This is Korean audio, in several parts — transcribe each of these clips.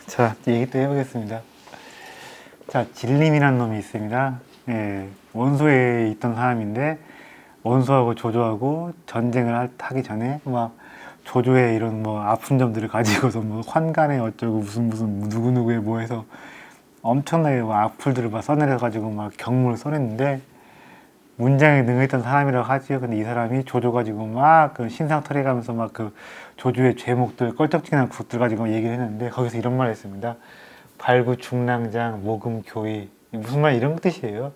자, 얘기 또 해보겠습니다. 자, 진림이라는 놈이 있습니다. 예, 원소에 있던 사람인데 원소하고 조조하고 전쟁을 하기 전에 막 조조의 이런 뭐 아픈 점들을 가지고서 뭐 환관에 어쩌고 무슨 누구누구에 뭐 해서 엄청나게 막 악플들을 막 써내려가지고 막 경무를 써냈는데 문장에 능했던 사람이라고 하지요. 근데 이 사람이 조조 가지고 막 그 신상털이 가면서 막 그 조조의 죄목들 껄쩍지근한 것들 가지고 얘기를 했는데 거기서 이런 말을 했습니다. 발구중랑장 모금교의 무슨 말 이런 뜻이에요.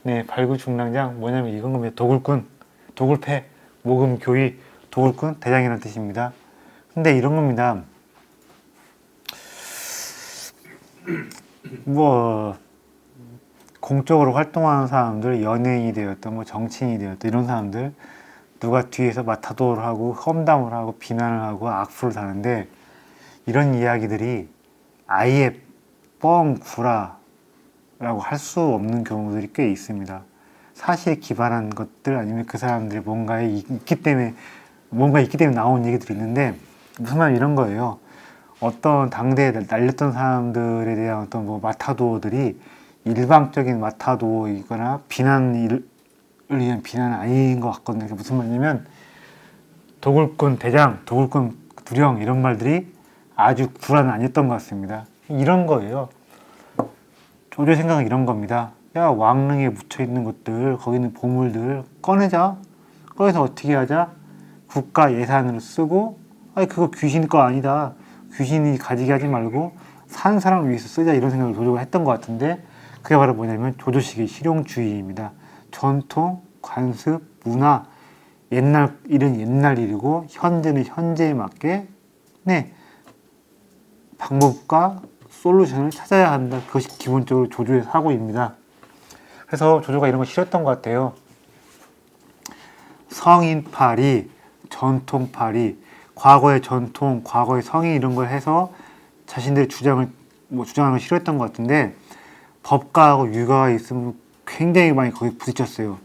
네, 발구중랑장 뭐냐면 이건 겁니다. 도굴꾼, 도굴패, 모금교의, 도굴꾼, 대장이라는 뜻입니다. 근데 이런 겁니다. 뭐 공적으로 활동하는 사람들, 연예인이 되었던 뭐 정치인이 되었던 이런 사람들 누가 뒤에서 마타도를 하고 험담을 하고 비난을 하고 악플을 다는데 이런 이야기들이 아예 뻥구라라고 할 수 없는 경우들이 꽤 있습니다. 사실에 기반한 것들 아니면 그 사람들이 뭔가 있기 때문에 나온 얘기들이 있는데 무슨 말 이런 거예요. 어떤 당대에 날렸던 사람들에 대한 어떤 뭐 마타도어들이 일방적인 마타도어이거나 비난을 위한 비난은 아닌 것 같거든요. 그게 무슨 말이냐면 도굴꾼 대장, 도굴꾼 두령 이런 말들이 아주 구라는 아니었던 것 같습니다. 이런 거예요. 조조의 생각은 이런 겁니다. 야, 왕릉에 묻혀있는 것들, 거기 있는 보물들 꺼내자. 꺼내서 어떻게 하자? 국가 예산으로 쓰고 아니 그거 귀신 거 아니다. 귀신이 가지게 하지 말고 산 사람을 위해서 쓰자 이런 생각을 조조가 했던 것 같은데 그게 바로 뭐냐면 조조식의 실용주의입니다. 전통, 관습, 문화 옛날 일은 옛날 일이고 현재는 현재에 맞게 네 방법과 솔루션을 찾아야 한다. 그것이 기본적으로 조조의 사고입니다. 그래서 조조가 이런 거 싫었던 것 같아요. 성인팔이, 전통팔이, 과거의 전통, 과거의 성인 이런 걸 해서 자신들의 주장하는 걸 싫어했던 것 같은데 법가하고 유가가 있으면 굉장히 많이 거기 부딪혔어요.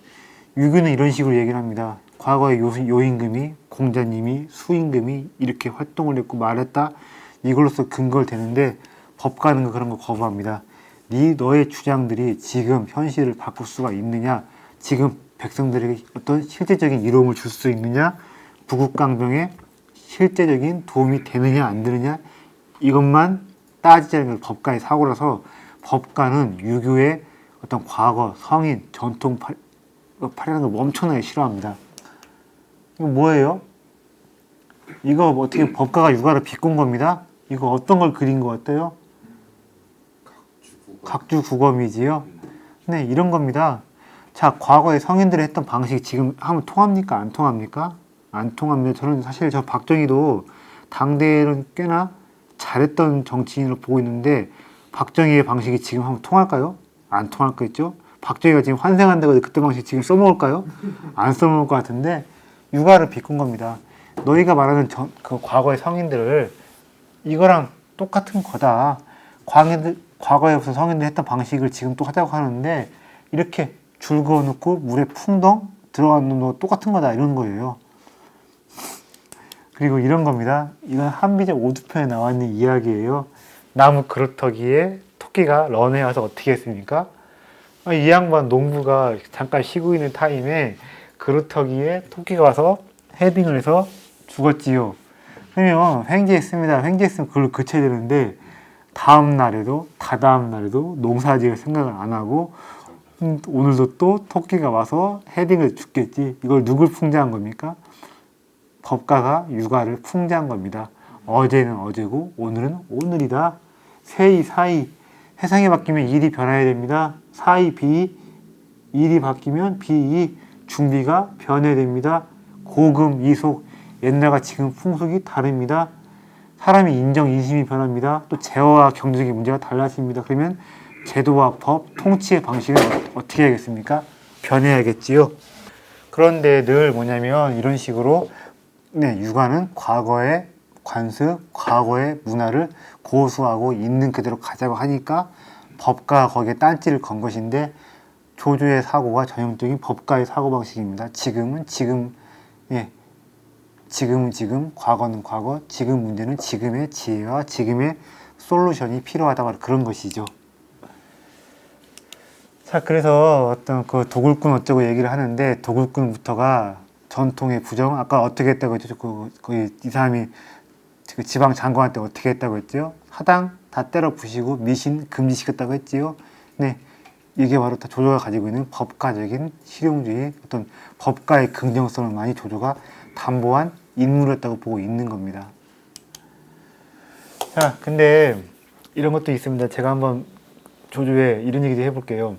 유교는 이런 식으로 얘기를 합니다. 과거의 요임금이, 공자님이, 수임금이 이렇게 활동을 했고 말했다. 이걸로써 근거를 대는데 법가는 그런 거 거부합니다. 너의 주장들이 지금 현실을 바꿀 수가 있느냐? 지금 백성들에게 어떤 실제적인 이로움을 줄 수 있느냐? 부국강병에 실제적인 도움이 되느냐 안 되느냐? 이것만 따지자는 게 법가의 사고라서 법가는 유교의 어떤 과거, 성인, 전통 팔이라는 걸 엄청나게 싫어합니다. 이거 뭐예요? 이거 어떻게 법가가 유가를 비꼰 겁니다. 이거 어떤 걸 그린 것 같아요? 각주국엄이지요. 네, 이런 겁니다. 자, 과거에 성인들이 했던 방식이 지금 하면 통합니까? 안 통합니까? 안 통합니다. 저는 사실 저 박정희도 당대에는 꽤나 잘했던 정치인으로 보고 있는데 박정희의 방식이 지금 하면 통할까요? 안 통할 거겠죠? 박정희가 지금 환생한다고 그때 방식 지금 써먹을까요? 안 써먹을 것 같은데 육아를 비꾼 겁니다. 너희가 말하는 그 과거의 성인들을 이거랑 똑같은 거다. 과거에 무슨 성인들 했던 방식을 지금 또 하자고 하는데 이렇게 줄 그어놓고 물에 풍덩 들어가는 거 똑같은 거다 이런 거예요. 그리고 이런 겁니다. 이건 한비제 5두편에 나와 있는 이야기예요. 나무 그루터기에 토끼가 런에 와서 어떻게 했습니까? 이 양반 농부가 잠깐 쉬고 있는 타임에 그루터기에 토끼가 와서 헤딩을 해서 죽었지요. 그러면 횡재했습니다. 횡재했으면 그걸 그쳐야 되는데 다음 날에도 다다음 날에도 농사지을 생각을 안 하고 오늘도 또 토끼가 와서 헤딩을 죽겠지. 이걸 누굴 풍자한 겁니까? 법가가 육아를 풍자한 겁니다. 어제는 어제고 오늘은 오늘이다. 세이 사이 세상이 바뀌면 일이 변해야 됩니다. 사이 비 일이 바뀌면 비이 중비가 변해야 됩니다. 고금 이속 옛날과 지금 풍속이 다릅니다. 사람이 인정 인심이 변합니다. 또 재화와 경제적인 문제가 달라집니다. 그러면 제도와 법, 통치의 방식은 어떻게 해야겠습니까? 변해야겠지요. 그런데 늘 뭐냐면 이런 식으로 네, 육아는 과거의 관습, 과거의 문화를 고수하고 있는 그대로 가자고 하니까 법가가 거기에 딴지를 건 것인데 조조의 사고가 전형적인 법가의 사고방식입니다. 지금은 지금, 예, 지금은 지금, 과거는 과거, 지금 문제는 지금의 지혜와 지금의 솔루션이 필요하다 그런 것이죠. 자, 그래서 어떤 그 도굴꾼 어쩌고 얘기를 하는데 도굴꾼부터가 전통의 부정, 아까 어떻게 했다고 했죠? 이 사람이 그 지방 장관한테 어떻게 했다고 했죠? 사당 다 때려 부시고 미신 금지시켰다고 했지요. 네, 이게 바로 다 조조가 가지고 있는 법가적인 실용주의, 어떤 법가의 긍정성을 많이 조조가 담보한 인물이었다고 보고 있는 겁니다. 자, 근데 이런 것도 있습니다. 제가 한번 조조에 이런 얘기도 해볼게요.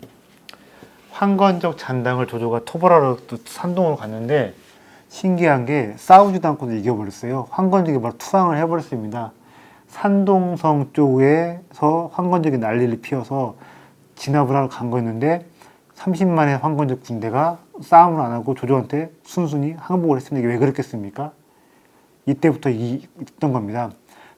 황건적 잔당을 조조가 토벌하러 또 산동으로 갔는데 신기한 게 싸우지도 않고도 이겨버렸어요. 황건적이 바로 투항을 해버렸습니다. 산동성 쪽에서 황건적이 난리를 피워서 진압을 하러 간 거였는데 30만의 황건적 군대가 싸움을 안 하고 조조한테 순순히 항복을 했습니다. 이게 왜 그랬겠습니까? 이때부터 있던 겁니다.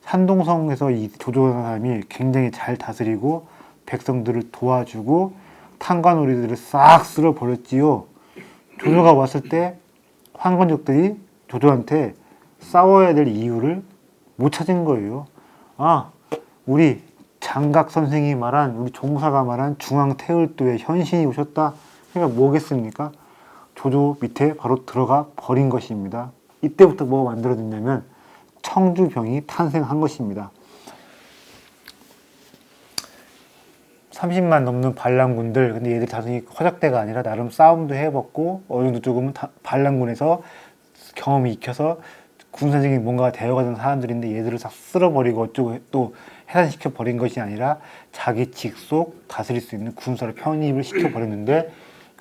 산동성에서 이 조조라는 사람이 굉장히 잘 다스리고 백성들을 도와주고 탄관우리들을 싹 쓸어버렸지요. 조조가 왔을 때 황건적들이 조조한테 싸워야 될 이유를 못 찾은 거예요. 아, 우리 장각 선생이 말한, 우리 종사가 말한 중앙태을도에 현신이 오셨다. 그러니까 뭐겠습니까? 조조 밑에 바로 들어가 버린 것입니다. 이때부터 뭐가 만들어졌냐면 청주병이 탄생한 것입니다. 30만 넘는 반란군들, 근데 얘들 단순히 허작대가 아니라 나름 싸움도 해봤고 어느 정도 조금은 반란군에서 경험이 익혀서 군사적인 뭔가가 되어가던 사람들인데 얘들을 싹 쓸어버리고 어쩌고 또 해산시켜 버린 것이 아니라 자기 직속 다스릴 수 있는 군사를 편입을 시켜버렸는데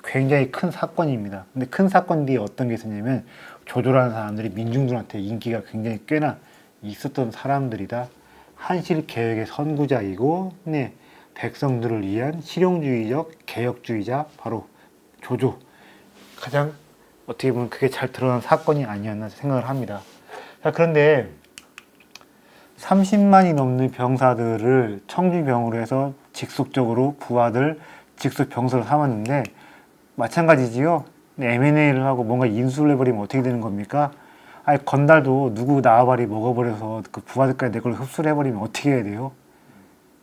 굉장히 큰 사건입니다. 근데 큰 사건 뒤에 어떤 게 있었냐면 조조라는 사람들이 민중들한테 인기가 굉장히 꽤나 있었던 사람들이다. 한실 계획의 선구자이고, 네, 백성들을 위한 실용주의적 개혁주의자 바로 조조. 가장 어떻게 보면 그게 잘 드러난 사건이 아니었나 생각을 합니다. 자, 그런데 30만이 넘는 병사들을 청주병으로 해서 직속적으로 부하들 직속 병사로 삼았는데 마찬가지지요. M&A를 하고 뭔가 인수를 해버리면 어떻게 되는 겁니까? 아니, 건달도 누구 나와바리 먹어버려서 그 부하들까지 내 걸 흡수를 해버리면 어떻게 해야 돼요?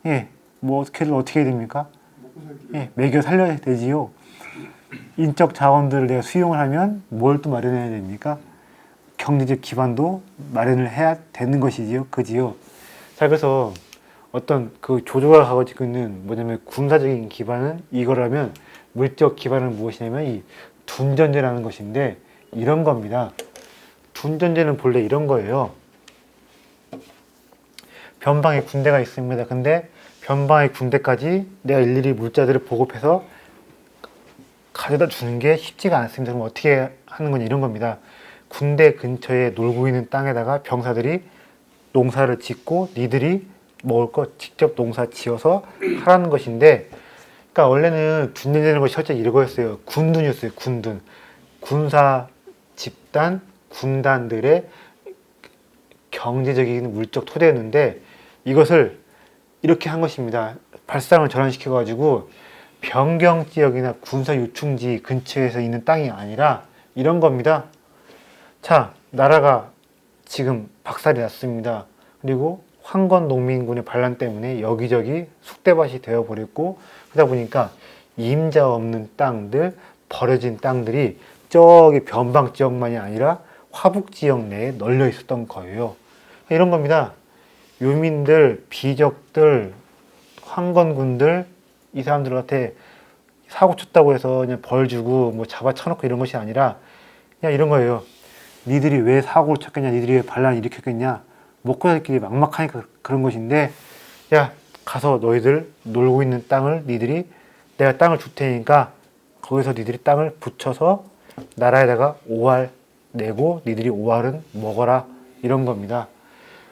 예, 뭐 어떻게 해야 됩니까? 예, 먹여 살려야 되지요. 인적 자원들을 내가 수용을 하면 뭘 또 마련해야 됩니까? 경제적 기반도 마련을 해야 되는 것이지요. 그지요? 자, 그래서 어떤 그 조조가 가지고 있는 뭐냐면 군사적인 기반은 이거라면 물적 기반은 무엇이냐면 이 둔전제라는 것인데 이런 겁니다. 둔전제는 본래 이런 거예요. 변방에 군대가 있습니다. 근데 변방의 군대까지 내가 일일이 물자들을 보급해서 가져다 주는 게 쉽지가 않습니다. 그럼 어떻게 하는 거냐 이런 겁니다. 군대 근처에 놀고 있는 땅에다가 병사들이 농사를 짓고 니들이 먹을 거 직접 농사 지어서 하라는 것인데, 그러니까 원래는 둔전제라는 것이 실제 이거였어요. 군둔이었어요. 군둔. 군사 집단, 군단들의 경제적인 물적 토대였는데 이것을 이렇게 한 것입니다. 발상을 전환시켜 가지고 변경 지역이나 군사 요충지 근처에서 있는 땅이 아니라 이런 겁니다. 자, 나라가 지금 박살이 났습니다. 그리고 황건 농민군의 반란 때문에 여기저기 쑥대밭이 되어버렸고, 그러다 보니까 임자 없는 땅들, 버려진 땅들이 저기 변방 지역만이 아니라 화북 지역 내에 널려 있었던 거예요. 이런 겁니다. 유민들, 비적들, 황건군들, 이 사람들한테 사고 쳤다고 해서 그냥 벌 주고 뭐 잡아 쳐놓고 이런 것이 아니라 그냥 이런 거예요. 니들이 왜 사고를 쳤겠냐, 니들이 왜 반란을 일으켰겠냐, 먹고 살길이 막막하니까 그런 것인데, 야, 가서 너희들 놀고 있는 땅을 니들이, 내가 땅을 줄 테니까 거기서 니들이 땅을 붙여서 나라에다가 5알 내고 니들이 5알은 먹어라, 이런 겁니다.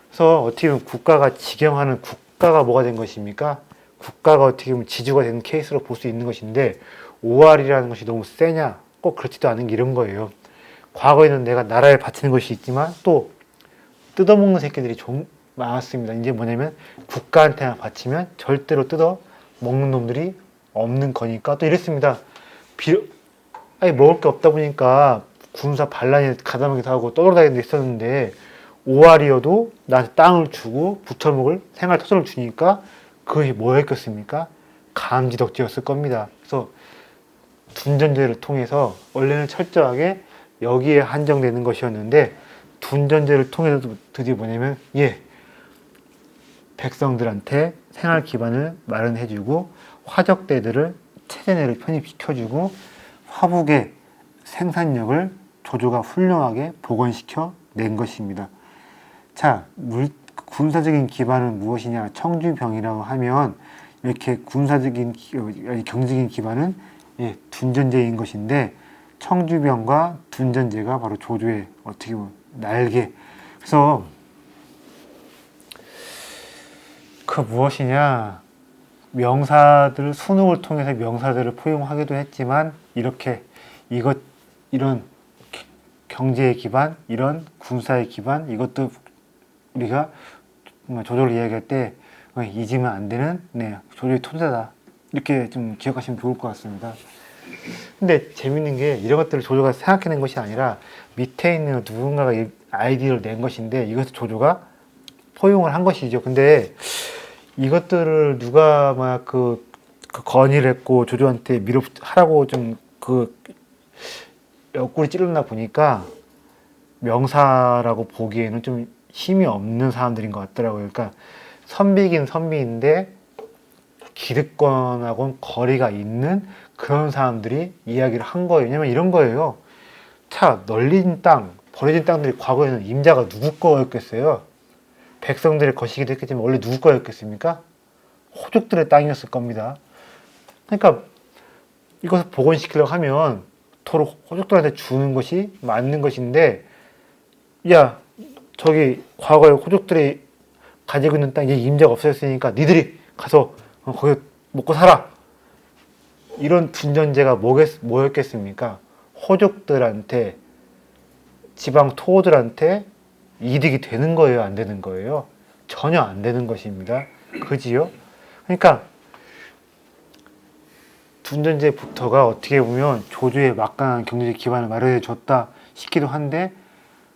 그래서 어떻게 보면 국가가 직영하는 국가가 뭐가 된 것입니까? 국가가 어떻게 보면 지주가 되는 케이스로 볼 수 있는 것인데 5알이라는 것이 너무 세냐? 꼭 그렇지도 않은 게 이런 거예요. 과거에는 내가 나라에 바치는 것이 있지만 또 뜯어먹는 새끼들이 좀 많았습니다. 이제 뭐냐면 국가한테만 바치면 절대로 뜯어먹는 놈들이 없는 거니까 또 이랬습니다. 아니 먹을 게 없다 보니까 군사 반란이 가담하기도 하고 떠돌아다니는 데 있었는데 5알이어도 나한테 땅을 주고 부처먹을 생활 터전을 주니까 그것이 뭐였겠습니까? 감지덕지였을 겁니다. 그래서 둔전제를 통해서 원래는 철저하게 여기에 한정되는 것이었는데 둔전제를 통해서 드디어 뭐냐면 백성들한테 생활 기반을 마련해주고 화적대들을 체제 내로 편입시켜주고 화북의 생산력을 조조가 훌륭하게 복원시켜 낸 것입니다. 자, 군사적인 기반은 무엇이냐? 청주병이라고 하면 이렇게 군사적인 경제적인 기반은 둔전제인 것인데 청주병과 둔전제가 바로 조조의 어떻게 보면 날개. 그래서 그 무엇이냐? 명사들 순우를 통해서 명사들을 포용하기도 했지만 이렇게 이런 경제의 기반, 이런 군사의 기반 이것도 우리가 조조를 이야기할 때 잊으면 안 되는 조조의 토대다 이렇게 좀 기억하시면 좋을 것 같습니다. 근데 재밌는 게 이런 것들을 조조가 생각해낸 것이 아니라 밑에 있는 누군가가 아이디어를 낸 것인데 이것을 조조가 포용을 한 것이죠. 근데 이것들을 누가 막 그 건의를 했고 조조한테 하라고 좀 옆구리 찔렀나 보니까 명사라고 보기에는 좀 힘이 없는 사람들인 것 같더라고요. 그러니까 선비긴 선비인데 기득권하고는 거리가 있는 그런 사람들이 이야기를 한 거예요. 왜냐면 이런 거예요. 차 널린 땅, 버려진 땅들이 과거에는 임자가 누구 거였겠어요? 백성들의 것이기도 했겠지만 원래 누구 거였겠습니까? 호족들의 땅이었을 겁니다. 그러니까 이것을 복원시키려고 하면 도로 호족들한테 주는 것이 맞는 것인데 야 저기 과거에 호족들이 가지고 있는 땅에 임자가 없어졌으니까 니들이 가서 거기 먹고 살아. 이런 둔전제가 뭐였겠습니까? 호족들한테 지방 토호들한테 이득이 되는 거예요? 안 되는 거예요? 전혀 안 되는 것입니다. 그지요? 그러니까 둔전제부터가 어떻게 보면 조조의 막강한 경제적 기반을 마련해 줬다 싶기도 한데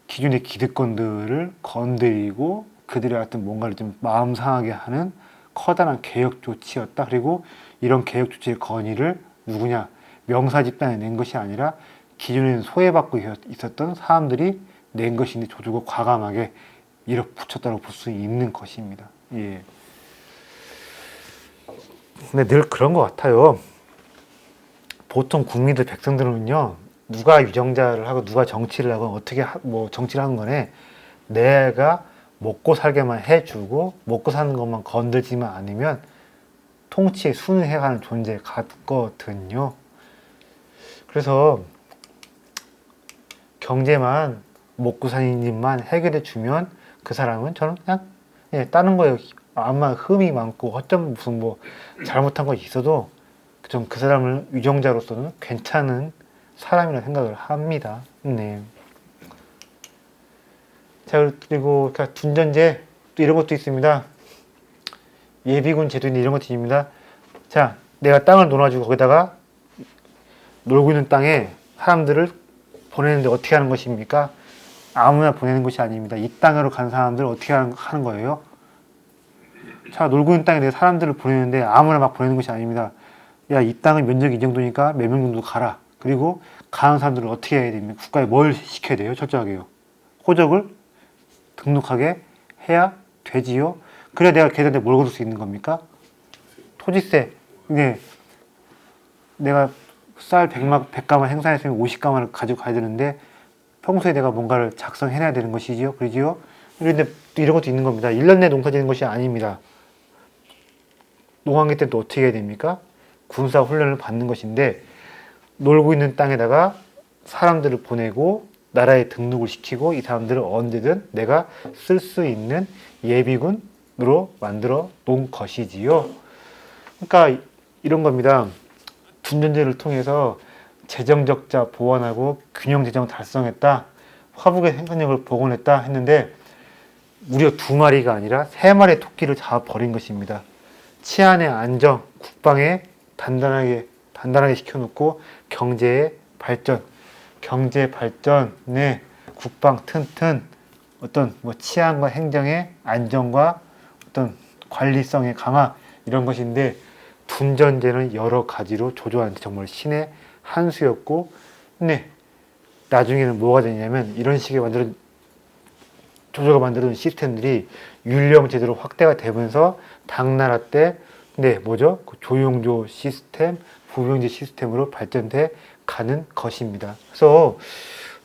기존의 기득권들을 건드리고 그들의 어떤 뭔가를 좀 마음 상하게 하는 커다란 개혁 조치였다. 그리고 이런 개혁 조치의 건의를 누구냐? 명사 집단이 낸 것이 아니라 기존에는 소외받고 있었던 사람들이 낸 것인데 조조가 과감하게 밀어붙였다고 볼 수 있는 것입니다. 예. 근데 늘 그런 것 같아요. 보통 국민들 백성들은요, 누가 유정자를 하고 누가 정치를 하고 어떻게 정치를 하는 거네. 내가 먹고 살게만 해주고 먹고 사는 것만 건들지만 않으면 통치에 순응해가는 존재 같거든요. 그래서 경제만 먹고 사는 일만 해결해 주면 그 사람은 저는 그냥 다른 거에 아마 흠이 많고 어쩜 무슨 잘못한 것이 있어도 좀 그 사람을 유정자로서는 괜찮은 사람이라는 생각을 합니다. 네. 자, 그리고 둔전제 또 이런 것도 있습니다. 예비군 제도인데 이런 것도 있습니다. 자, 내가 땅을 놓아주고 거기다가 놀고 있는 땅에 사람들을 보내는데 어떻게 하는 것입니까? 아무나 보내는 것이 아닙니다. 이 땅으로 간 사람들 어떻게 하는 거예요? 자, 놀고 있는 땅에 내가 사람들을 보내는데 아무나 막 보내는 것이 아닙니다. 야, 이 땅은 면적이 이 정도니까 몇 명 정도 가라. 그리고 가는 사람들을 어떻게 해야 됩니까? 국가에 뭘 시켜야 돼요? 철저하게요. 호적을 등록하게 해야 되지요. 그래야 내가 걔들한테 뭘 거둘 수 있는 겁니까? 토지세. 네. 내가 쌀 100가만 생산했으면 50가만을 가지고 가야 되는데 평소에 내가 뭔가를 작성해내야 되는 것이지요. 그러지요. 그런데 또 이런 것도 있는 겁니다. 1년 내에 농사 지는 것이 아닙니다. 농한기 때 또 어떻게 해야 됩니까? 군사 훈련을 받는 것인데 놀고 있는 땅에다가 사람들을 보내고 나라에 등록을 시키고 이 사람들을 언제든 내가 쓸 수 있는 예비군으로 만들어 놓은 것이지요. 그러니까 이런 겁니다. 둔전제를 통해서 재정 적자 보완하고 균형 재정을 달성했다. 화북의 생산력을 복원했다 했는데 무려 2마리가 아니라 3마리의 토끼를 잡아버린 것입니다. 치안의 안정, 국방에 단단하게 시켜놓고 경제 발전에 국방 튼튼 어떤 뭐 치안과 행정의 안정과 어떤 관리성의 강화 이런 것인데 둔전제는 여러 가지로 조조한테 정말 신의 한 수였고 근데 나중에는 뭐가 되냐면 이런 식의 조조가 만들어준 시스템들이 율령 제도로 확대가 되면서 당나라 때 네, 뭐죠? 그 조용조 시스템, 부병제 시스템으로 발전돼 가는 것입니다. 그래서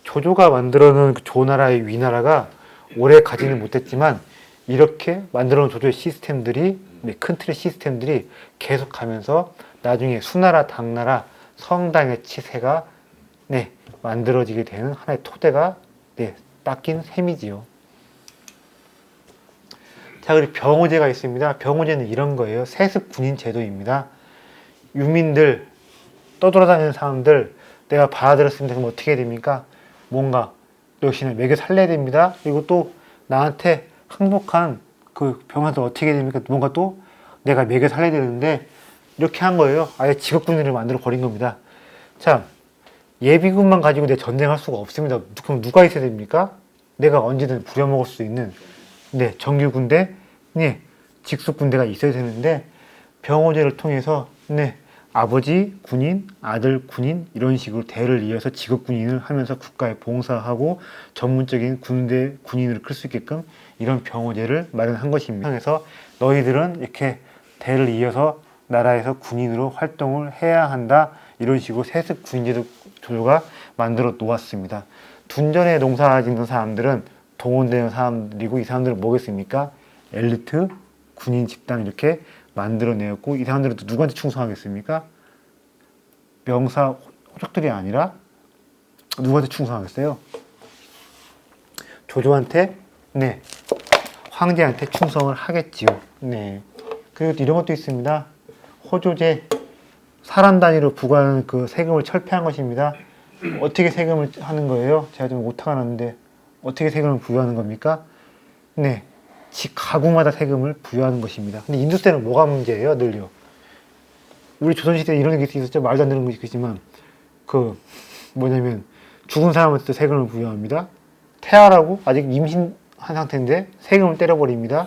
조조가 만들어놓은 그 조나라의 위나라가 오래 가지는 못했지만 이렇게 만들어놓은 조조의 시스템들이 네, 큰 틀의 시스템들이 계속가면서 나중에 수나라, 당나라, 성당의 치세가 네, 만들어지게 되는 하나의 토대가 네, 닦인 셈이지요. 자, 그리고 병호제가 있습니다. 병호제는 이런 거예요. 세습 군인 제도입니다. 유민들, 떠돌아다니는 사람들, 내가 받아들였습니다. 그럼 어떻게 됩니까? 뭔가 역시나 먹여 살려야 됩니다. 그리고 또 나한테 항복한 그 병사들 어떻게 됩니까? 뭔가 또 내가 먹여 살려야 되는데 이렇게 한 거예요. 아예 직업군인을 만들어 버린 겁니다. 자, 예비군만 가지고 내 전쟁할 수가 없습니다. 그럼 누가 있어야 됩니까? 내가 언제든 부려먹을 수 있는 네, 정규군대, 네, 직속군대가 있어야 되는데 병호제를 통해서 네, 아버지 군인, 아들 군인 이런 식으로 대를 이어서 직업군인을 하면서 국가에 봉사하고 전문적인 군대 군인으로 클 수 있게끔 이런 병호제를 마련한 것입니다. 그래서 너희들은 이렇게 대를 이어서 나라에서 군인으로 활동을 해야 한다. 이런 식으로 세습 군인제도 조조가 만들어 놓았습니다. 둔전에 농사 짓는 사람들은 동원되는 사람들이고 이 사람들은 뭐겠습니까? 엘리트 군인 집단 이렇게 만들어내었고 이 사람들은 또 누구한테 충성하겠습니까? 명사 호족들이 아니라 누구한테 충성하겠어요? 조조한테, 네, 황제한테 충성을 하겠지요. 네. 그리고 이런 것도 있습니다. 호조제, 사람 단위로 부과하는 그 세금을 철폐한 것입니다. 어떻게 세금을 하는 거예요? 제가 좀 오타가 났는데 어떻게 세금을 부여하는 겁니까? 네, 지 가구마다 세금을 부여하는 것입니다. 근데 인도 때는 뭐가 문제예요? 늘요. 우리 조선시대에 이런 게 있었죠. 말도 안 되는 것이지만 그 뭐냐면 죽은 사람한테도 세금을 부여합니다. 태아라고 아직 임신한 상태인데 세금을 때려버립니다.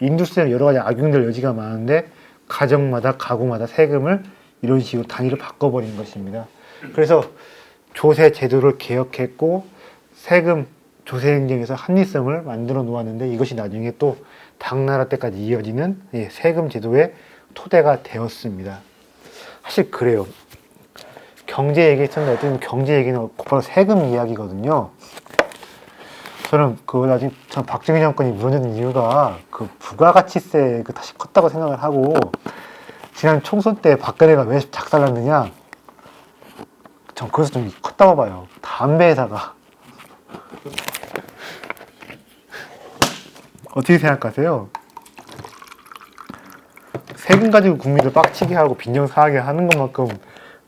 인두스에는 여러 가지 악용될 여지가 많은데 가정마다 가구마다 세금을 이런 식으로 단위를 바꿔버린 것입니다. 그래서 조세 제도를 개혁했고 세금 조세 행정에서 합리성을 만들어 놓았는데 이것이 나중에 또 당나라 때까지 이어지는 세금 제도의 토대가 되었습니다. 사실 그래요. 경제 얘기했었는데 어쨌든 경제 얘기는 곧바로 세금 이야기거든요. 저는 나중에 박정희 정권이 무너진 이유가 그 부가가치세 그 다시 컸다고 생각을 하고 지난 총선 때 박근혜가 왜 작살났느냐? 전 그래서 좀 컸다고 봐요. 담배 회사가 어떻게 생각하세요? 세금 가지고 국민들 빡치게 하고 빈정상하게 하는 것만큼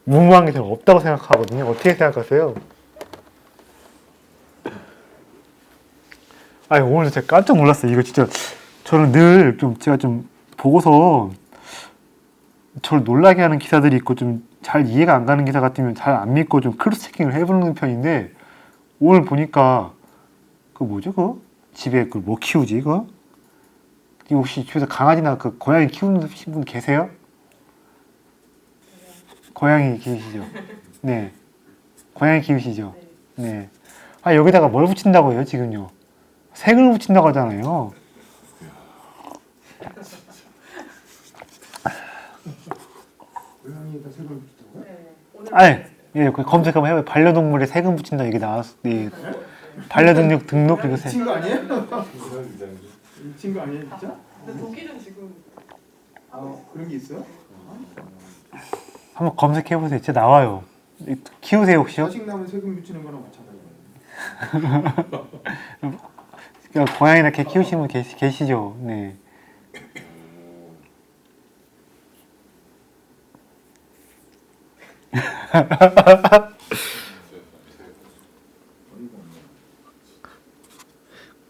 무모한 게 저는 없다고 생각하거든요. 어떻게 생각하세요? 아니 오늘 제가 깜짝 놀랐어요. 이거 진짜 저는 늘 제가 좀 보고서 저를 놀라게 하는 기사들이 있고 좀 잘 이해가 안 가는 기사 같으면 잘 안 믿고 좀 크로스 체킹을 해보는 편인데 오늘 보니까 그 뭐죠? 집에 뭐 키우지? 혹시 집에서 강아지나 그 고양이 키우는 분 계세요? 고양이 키우시죠? 네. 고양이 키우시죠? 네. 아, 여기다가 뭘 붙인다고 해요, 지금요? 색을 붙인다고 하잖아요. 고양이에다 색을 붙인다고요? 아니, 예, 검색 한번 해봐요. 반려동물에 색은 붙인다 얘기 나왔어. 예. 반려동물 등록 그리고 색. 미친 거 아니에요? 미친 거 아니에요, 진짜? 근데 독일은 지금 그런 게 있어요? 한번 검색해보세요. 진짜 나와요. 키우세요, 혹시요? 자식 나면 세금 붙이는 거랑 마찬가지예요. 그러니까 고양이나 개 키우시는 분 계시죠? 네.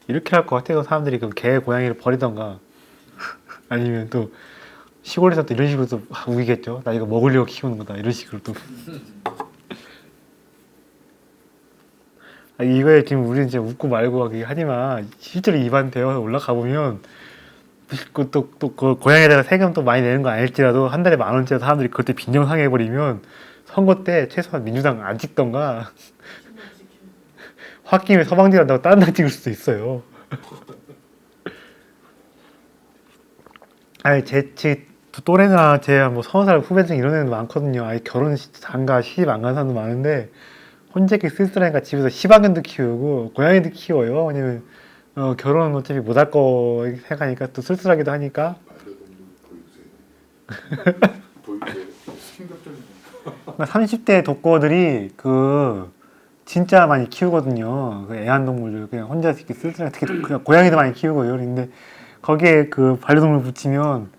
이렇게 할 것 같아요. 사람들이 그 개, 고양이를 버리던가 아니면 또 시골에서 또 이런 식으로 또 우기겠죠. 나 이거 먹으려고 키우는 거다. 이런 식으로 또. 이거에 지금 우리는 이제 웃고 말고 하지만 실제로 입안 대어서 올라가 보면 그 고향에다가 세금 또 많이 내는 거 아닐지라도 한 달에 10,000원짜리 사람들이 그때 빈정상해 버리면 선거 때 최소한 민주당 안 찍던가 홧김에 서방질 한다고 다른 당 찍을 수도 있어요. 아니 제 또래나 제 30살 후배 중 이런 애들 많거든요. 아예 결혼 장가 시집 안 간 사람도 많은데 혼자 이렇게 쓸쓸하니까 집에서 시방견도 키우고 고양이도 키워요. 왜냐면 결혼은 어차피 못 할 거 생각하니까 또 쓸쓸하기도 하니까. 충격적이네. 30대 독거들이 진짜 많이 키우거든요. 그 애완동물들 그냥 혼자 이렇게 쓸쓸하게 특히 그냥 고양이도 많이 키우고요. 근데 거기에 그 반려동물 붙이면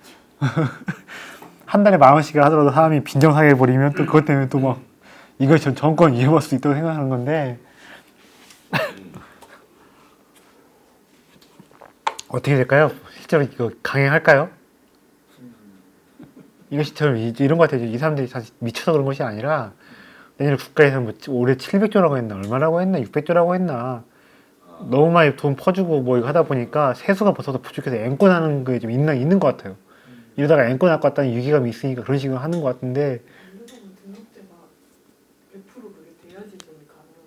한 달에 10,000원씩 하더라도 사람이 빈정상해 버리면 또 그것 때문에 또 막 이걸 전 정권 위협할 수 있다고 생각하는 건데 어떻게 될까요? 실제로 이거 강행할까요? 이것이 참 이런 것 같아요. 이 사람들이 사실 미쳐서 그런 것이 아니라 내년에 국가에서 뭐 올해 700조라고 했나 얼마라고 했나 600조라고 했나 너무 많이 돈 퍼주고 뭐 이거 하다 보니까 세수가 벌써도 부족해서 앵권하는 게 좀 있는 것 같아요. 이러다가 앵권 할 것 같다는 유기감이 있으니까 그런 식으로 하는 것 같은데 반려동물 등록제가 100% 그게 돼야지 좀 가능한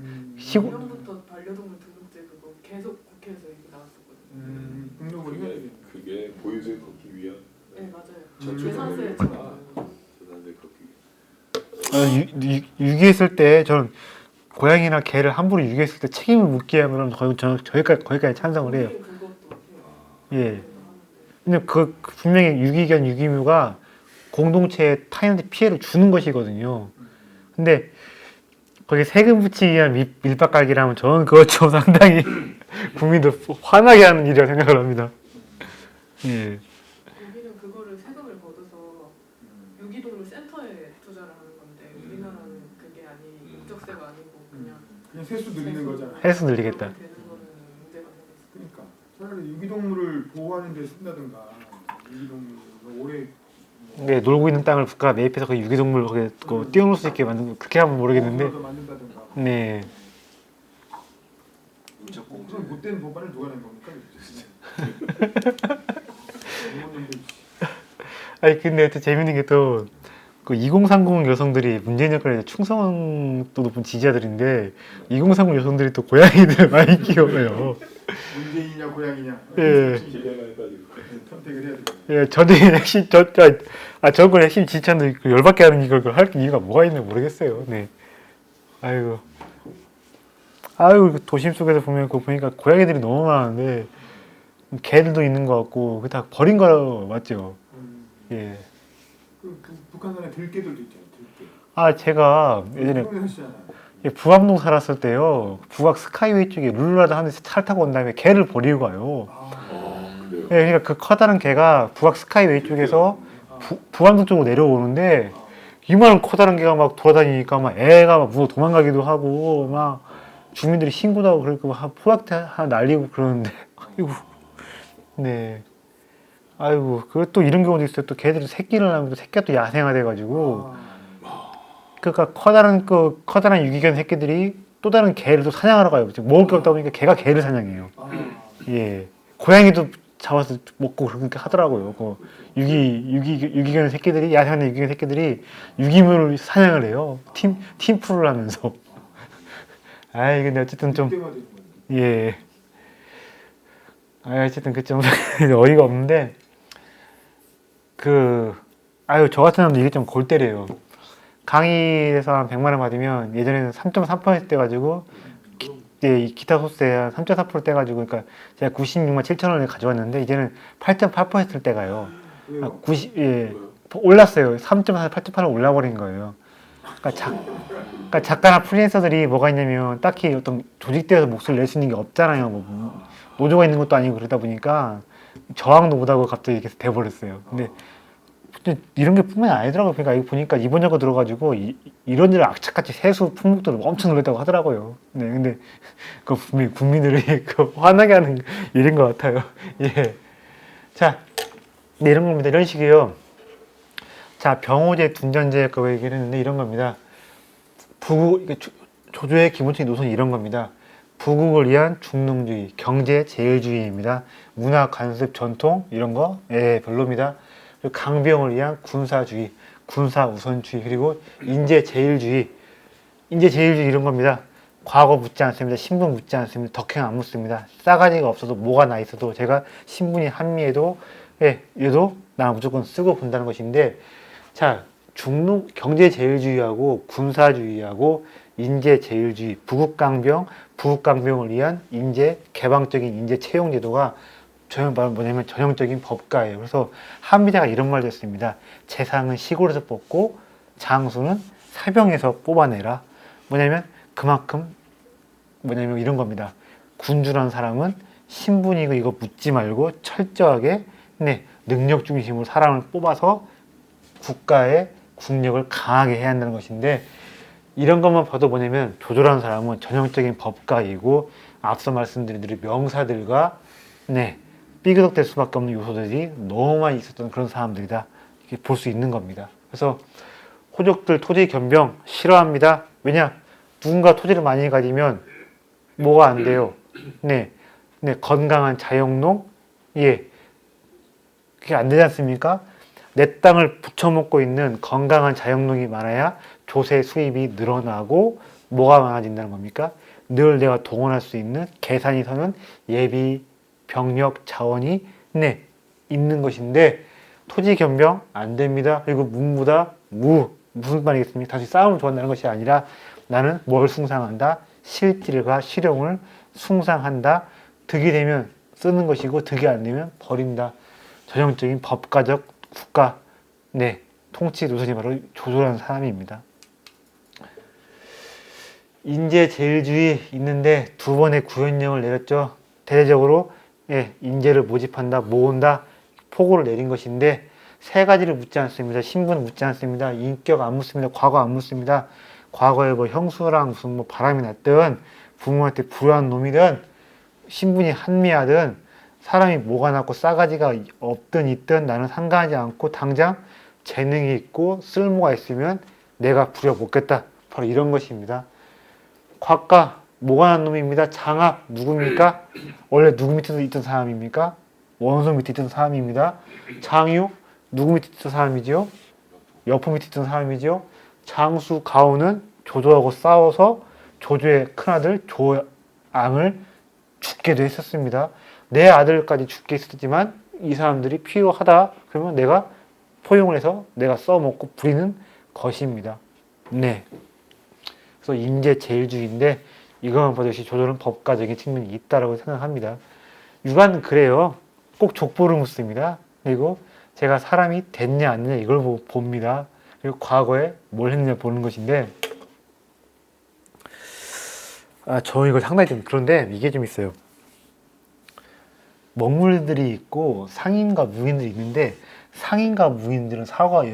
건데 시골 작년부터 반려동물 등록제 그거 계속 국회에서 얘기 나왔었거든요. 등록을 해야 되겠네. 그게 보유세 걷기 위한 네 맞아요. 저축을 재산세 해야 재산세 걷기 위한. 유기했을 때 저는 고양이나 개를 함부로 유기했을 때 책임을 묻게 하면 저는 거기까지 찬성을 해요. 그것도 예. 근데 분명히 유기견 유기묘가 공동체에 타인한테 피해를 주는 것이거든요. 근데 거기에 세금 붙이기 위한 밀박 깔기라면 저는 그것 좀 상당히 국민들 화나게 하는 일이라고 생각을 합니다. 예. 여기는 그거를 세금을 걷어서 유기동물 센터에 투자를 하는 건데 우리나라는 그게 목적세가 아니고 그냥 세수 늘리는 거잖아. 헬스 늘리겠다. 되는 거는 문제가 생겼어요. 그러니까 차라리 유기동물을 보호하는 데 쓴다든가 유기동물 오래 예, 놀고 있는 땅을 국가가 매입해서 그 유기동물 거기에 띄워놓을 수 있게 만든 거 그렇게 하면 모르겠는데. 만든다든가. 네. 그런 못된 법안을 누가 낸 겁니까? 부모님들 아니 근데 또 재밌는 게 또 그 2030 여성들이 문재인 정권에 충성도 높은 지지자들인데 2030 여성들이 또 고양이들을 많이 키워요. 문재인이냐 고양이냐. 예. 기대만에 빠지고. 선택을 해야 돼. 예, 저도 핵심 저걸 핵심 지지자들 열받게 하는 이걸 할 이유가 뭐가 있는지 모르겠어요. 네. 아이고. 도심 속에서 보면 그거 보니까 고양이들이 너무 많은데 개들도 있는 것 같고 그 다 버린 거 맞죠? 예. 그 북한산에 들개들도 있잖아요. 들개. 제가 예전에 하시잖아요. 부암동 살았을 때요. 북악 스카이웨이 쪽에 룰루라도 하는 데서 차를 타고 온 다음에 개를 버리고 가요. 그래요. 예, 그러니까 그 커다란 개가 북악 스카이웨이 쪽에서 부암동 쪽으로 내려오는데 이만한 커다란 개가 막 돌아다니니까 막 애가 막 무서워 도망가기도 하고 막 주민들이 신고도 하고 그러고 막 포악대 하나 날리고 그러는데 아이고 네 아이고 또 이런 경우도 있어요. 또 개들이 새끼를 낳으면 또 새끼가 또 야생화돼가지고 그러니까 커다란 유기견 새끼들이 또 다른 개를 또 사냥하러 가요. 먹을 게 없다 보니까 개가 개를 사냥해요. 예 고양이도 잡아서 먹고 그렇게 하더라고요. 유기견 새끼들이 야생하는 유기견 새끼들이 유기물을 사냥을 해요. 팀플을 하면서. 근데 어쨌든 좀 예. 어쨌든 그 좀 어이가 없는데 저 같은 사람도 이게 좀 골 때려요. 강의에서 한 100만 원 받으면 예전에는 3.3% 떼가지고 기타 소스에 한 3.4% 떼가지고 그러니까 제가 96만 7천 원을 가져왔는데 이제는 8.8%를 떼가요. 90 올랐어요. 3.4, 8.8로 올라버린 거예요. 그러니까 작가나 프리랜서들이 뭐가 있냐면 딱히 어떤 조직되어서 목소리를 낼 수 있는 게 없잖아요. 뭐 노조가 있는 것도 아니고 그러다 보니까 저항도 못하고 갑자기 이렇게 돼버렸어요. 근데 이런 게 뿐만이 아니더라고요. 그러니까 이거 보니까 이번 연구 들어가지고 이런저런 악착같이 세수 품목들을 엄청 놀랬다고 하더라고요. 네, 근데 그 분명히 국민들이 화나게 하는 일인 것 같아요. 예. 자, 네, 이런 겁니다. 이런 식이에요. 자, 병호제, 둔전제 그 얘기를 했는데 이런 겁니다. 조조의 기본적인 노선이 이런 겁니다. 부국을 위한 중농주의, 경제 제일주의입니다. 문화, 관습, 전통 이런 거 별로입니다. 그리고 강병을 위한 군사주의, 군사 우선주의, 그리고 인재 제일주의 이런 겁니다. 과거 묻지 않습니다. 신분 묻지 않습니다. 덕행 안 묻습니다. 싸가지가 없어도 뭐가 나 있어도 제가 신분이 한미에도 얘도 나 무조건 쓰고 본다는 것인데, 자, 경제 제일주의하고 군사주의하고 인재 제일주의, 부국강병을 위한 개방적인 인재 채용 제도가 뭐냐면 전형적인 법가예요. 그래서 한미대가 이런 말도 했습니다. 재상은 시골에서 뽑고 장수는 사병에서 뽑아내라. 그만큼 이런 겁니다. 군주라는 사람은 신분이고 이거 묻지 말고 철저하게 능력 중심으로 사람을 뽑아서 국가의 국력을 강하게 해야 한다는 것인데, 이런 것만 봐도 조조라는 사람은 전형적인 법가이고 앞서 말씀드린 대로 명사들과 삐그덕될 수밖에 없는 요소들이 너무 많이 있었던 그런 사람들이다, 이렇게 볼 수 있는 겁니다. 그래서 호족들 토지 겸병 싫어합니다. 왜냐? 누군가 토지를 많이 가지면 뭐가 안 돼요? 건강한 자영농? 그게 안 되지 않습니까? 내 땅을 부쳐먹고 있는 건강한 자영농이 많아야 조세 수입이 늘어나고 뭐가 많아진다는 겁니까? 늘 내가 동원할 수 있는 계산이 서는 예비 병력 자원이 있는 것인데, 토지 겸병 안 됩니다. 그리고 문무다 무슨 말이겠습니까? 다시 싸움을 좋아한다는 것이 아니라 나는 뭘 숭상한다? 실질과 실용을 숭상한다. 득이 되면 쓰는 것이고 득이 안 되면 버린다. 전형적인 법가적 국가 통치 노선이 바로 조조라는 사람입니다. 인재 제일주의 있는데 두 번의 구현령을 내렸죠. 대대적으로 인재를 모집한다, 모은다, 포고를 내린 것인데 세 가지를 묻지 않습니다. 신분 묻지 않습니다. 인격 안 묻습니다. 과거 안 묻습니다. 과거에 형수랑 무슨 바람이 났든 부모한테 불효한 놈이든 신분이 한미하든 사람이 뭐가 났고 싸가지가 없든 있든 나는 상관하지 않고 당장 재능이 있고 쓸모가 있으면 내가 부려먹겠다. 바로 이런 것입니다. 곽가 뭐가 난 놈입니다. 장압 누굽니까? 원래 누구 밑에서 있던 사람입니까? 원소 밑에 있던 사람입니다. 장유 누구 밑에 있던 사람이지요? 여포 밑에 있던 사람이지요. 장수 가오는 조조하고 싸워서 조조의 큰아들 조앙을 죽게도 했었습니다. 내 아들까지 죽게 했었지만 이 사람들이 필요하다 그러면 내가 포용을 해서 내가 써먹고 부리는 것입니다. 그래서 인재 제일주의인데 이것만 보듯이 조조는 법가적인 측면이 있다라고 생각합니다. 육아는 그래요. 꼭 족보를 묻습니다. 그리고 제가 사람이 됐냐 안 됐냐 이걸 봅니다. 그리고 과거에 뭘 했느냐 보는 것인데, 저 이거 상당히 좀 그런데 이게 좀 있어요. 먹물들이 있고 상인과 무인들이 있는데 상인과 무인들은 사고가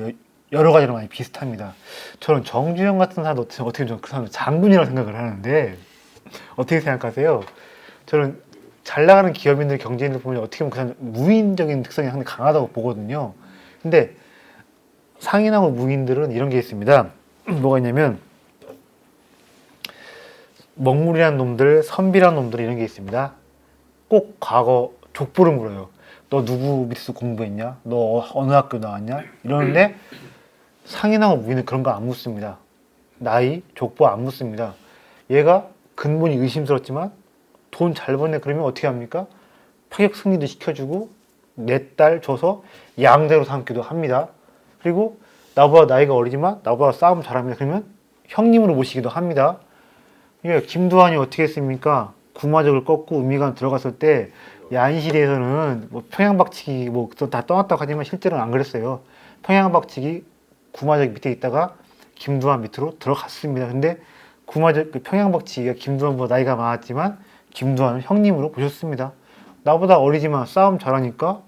여러 가지로 많이 비슷합니다. 저는 정주영 같은 사람 어떻게 보면 그 사람은 장군이라고 생각을 하는데 어떻게 생각하세요? 저는 잘 나가는 기업인들, 경제인들 보면 어떻게 보면 그 사람 무인적인 특성이 상당히 강하다고 보거든요. 근데 상인하고 무인들은 이런 게 있습니다. 뭐가 있냐면 먹물이란 놈들, 선비란 놈들 이런 게 있습니다. 꼭 과거 족보를 물어요. 너 누구 밑에서 공부했냐? 너 어느 학교 나왔냐? 이러는데 상인하고 무인은 그런 거 안 묻습니다. 나이, 족보 안 묻습니다. 얘가 근본이 의심스럽지만 돈 잘 버네 그러면 어떻게 합니까? 파격 승리도 시켜주고 내 딸 줘서 양대로 삼기도 합니다. 그리고 나보다 나이가 어리지만 나보다 싸움 잘합니다. 그러면 형님으로 모시기도 합니다. 김두한이 어떻게 했습니까? 구마적을 꺾고 의미관 들어갔을 때 야인시대에서는 평양박치기 다 떠났다고 하지만 실제로는 안 그랬어요. 평양박치기 구마적 밑에 있다가 김두한 밑으로 들어갔습니다. 근데 평양박치기가 김두한보다 나이가 많았지만 김두한은 형님으로 보셨습니다. 나보다 어리지만 싸움 잘하니까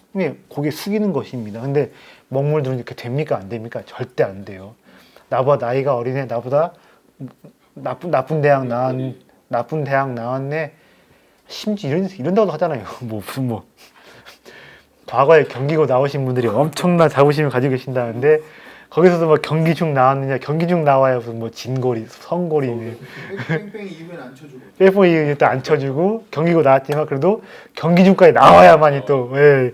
고개 숙이는 것입니다. 근데 먹물들은 이렇게 됩니까? 안 됩니까? 절대 안 돼요. 나보다 나이가 어리네, 나보다 나쁜 대학 나왔네. 심지어 이런다고도 하잖아요. 과거에 경기고 나오신 분들이 엄청난 자부심을 가지고 계신다는데 거기서도 뭐 경기중 나왔느냐, 경기중 나와야 무슨 뭐 진고리, 성고리, 뺑뺑뺑 이으면 안 쳐주고. 뺄뻔 이유는 또 안 쳐주고 경기고 나왔지만 그래도 경기중까지 나와야만이 또 예.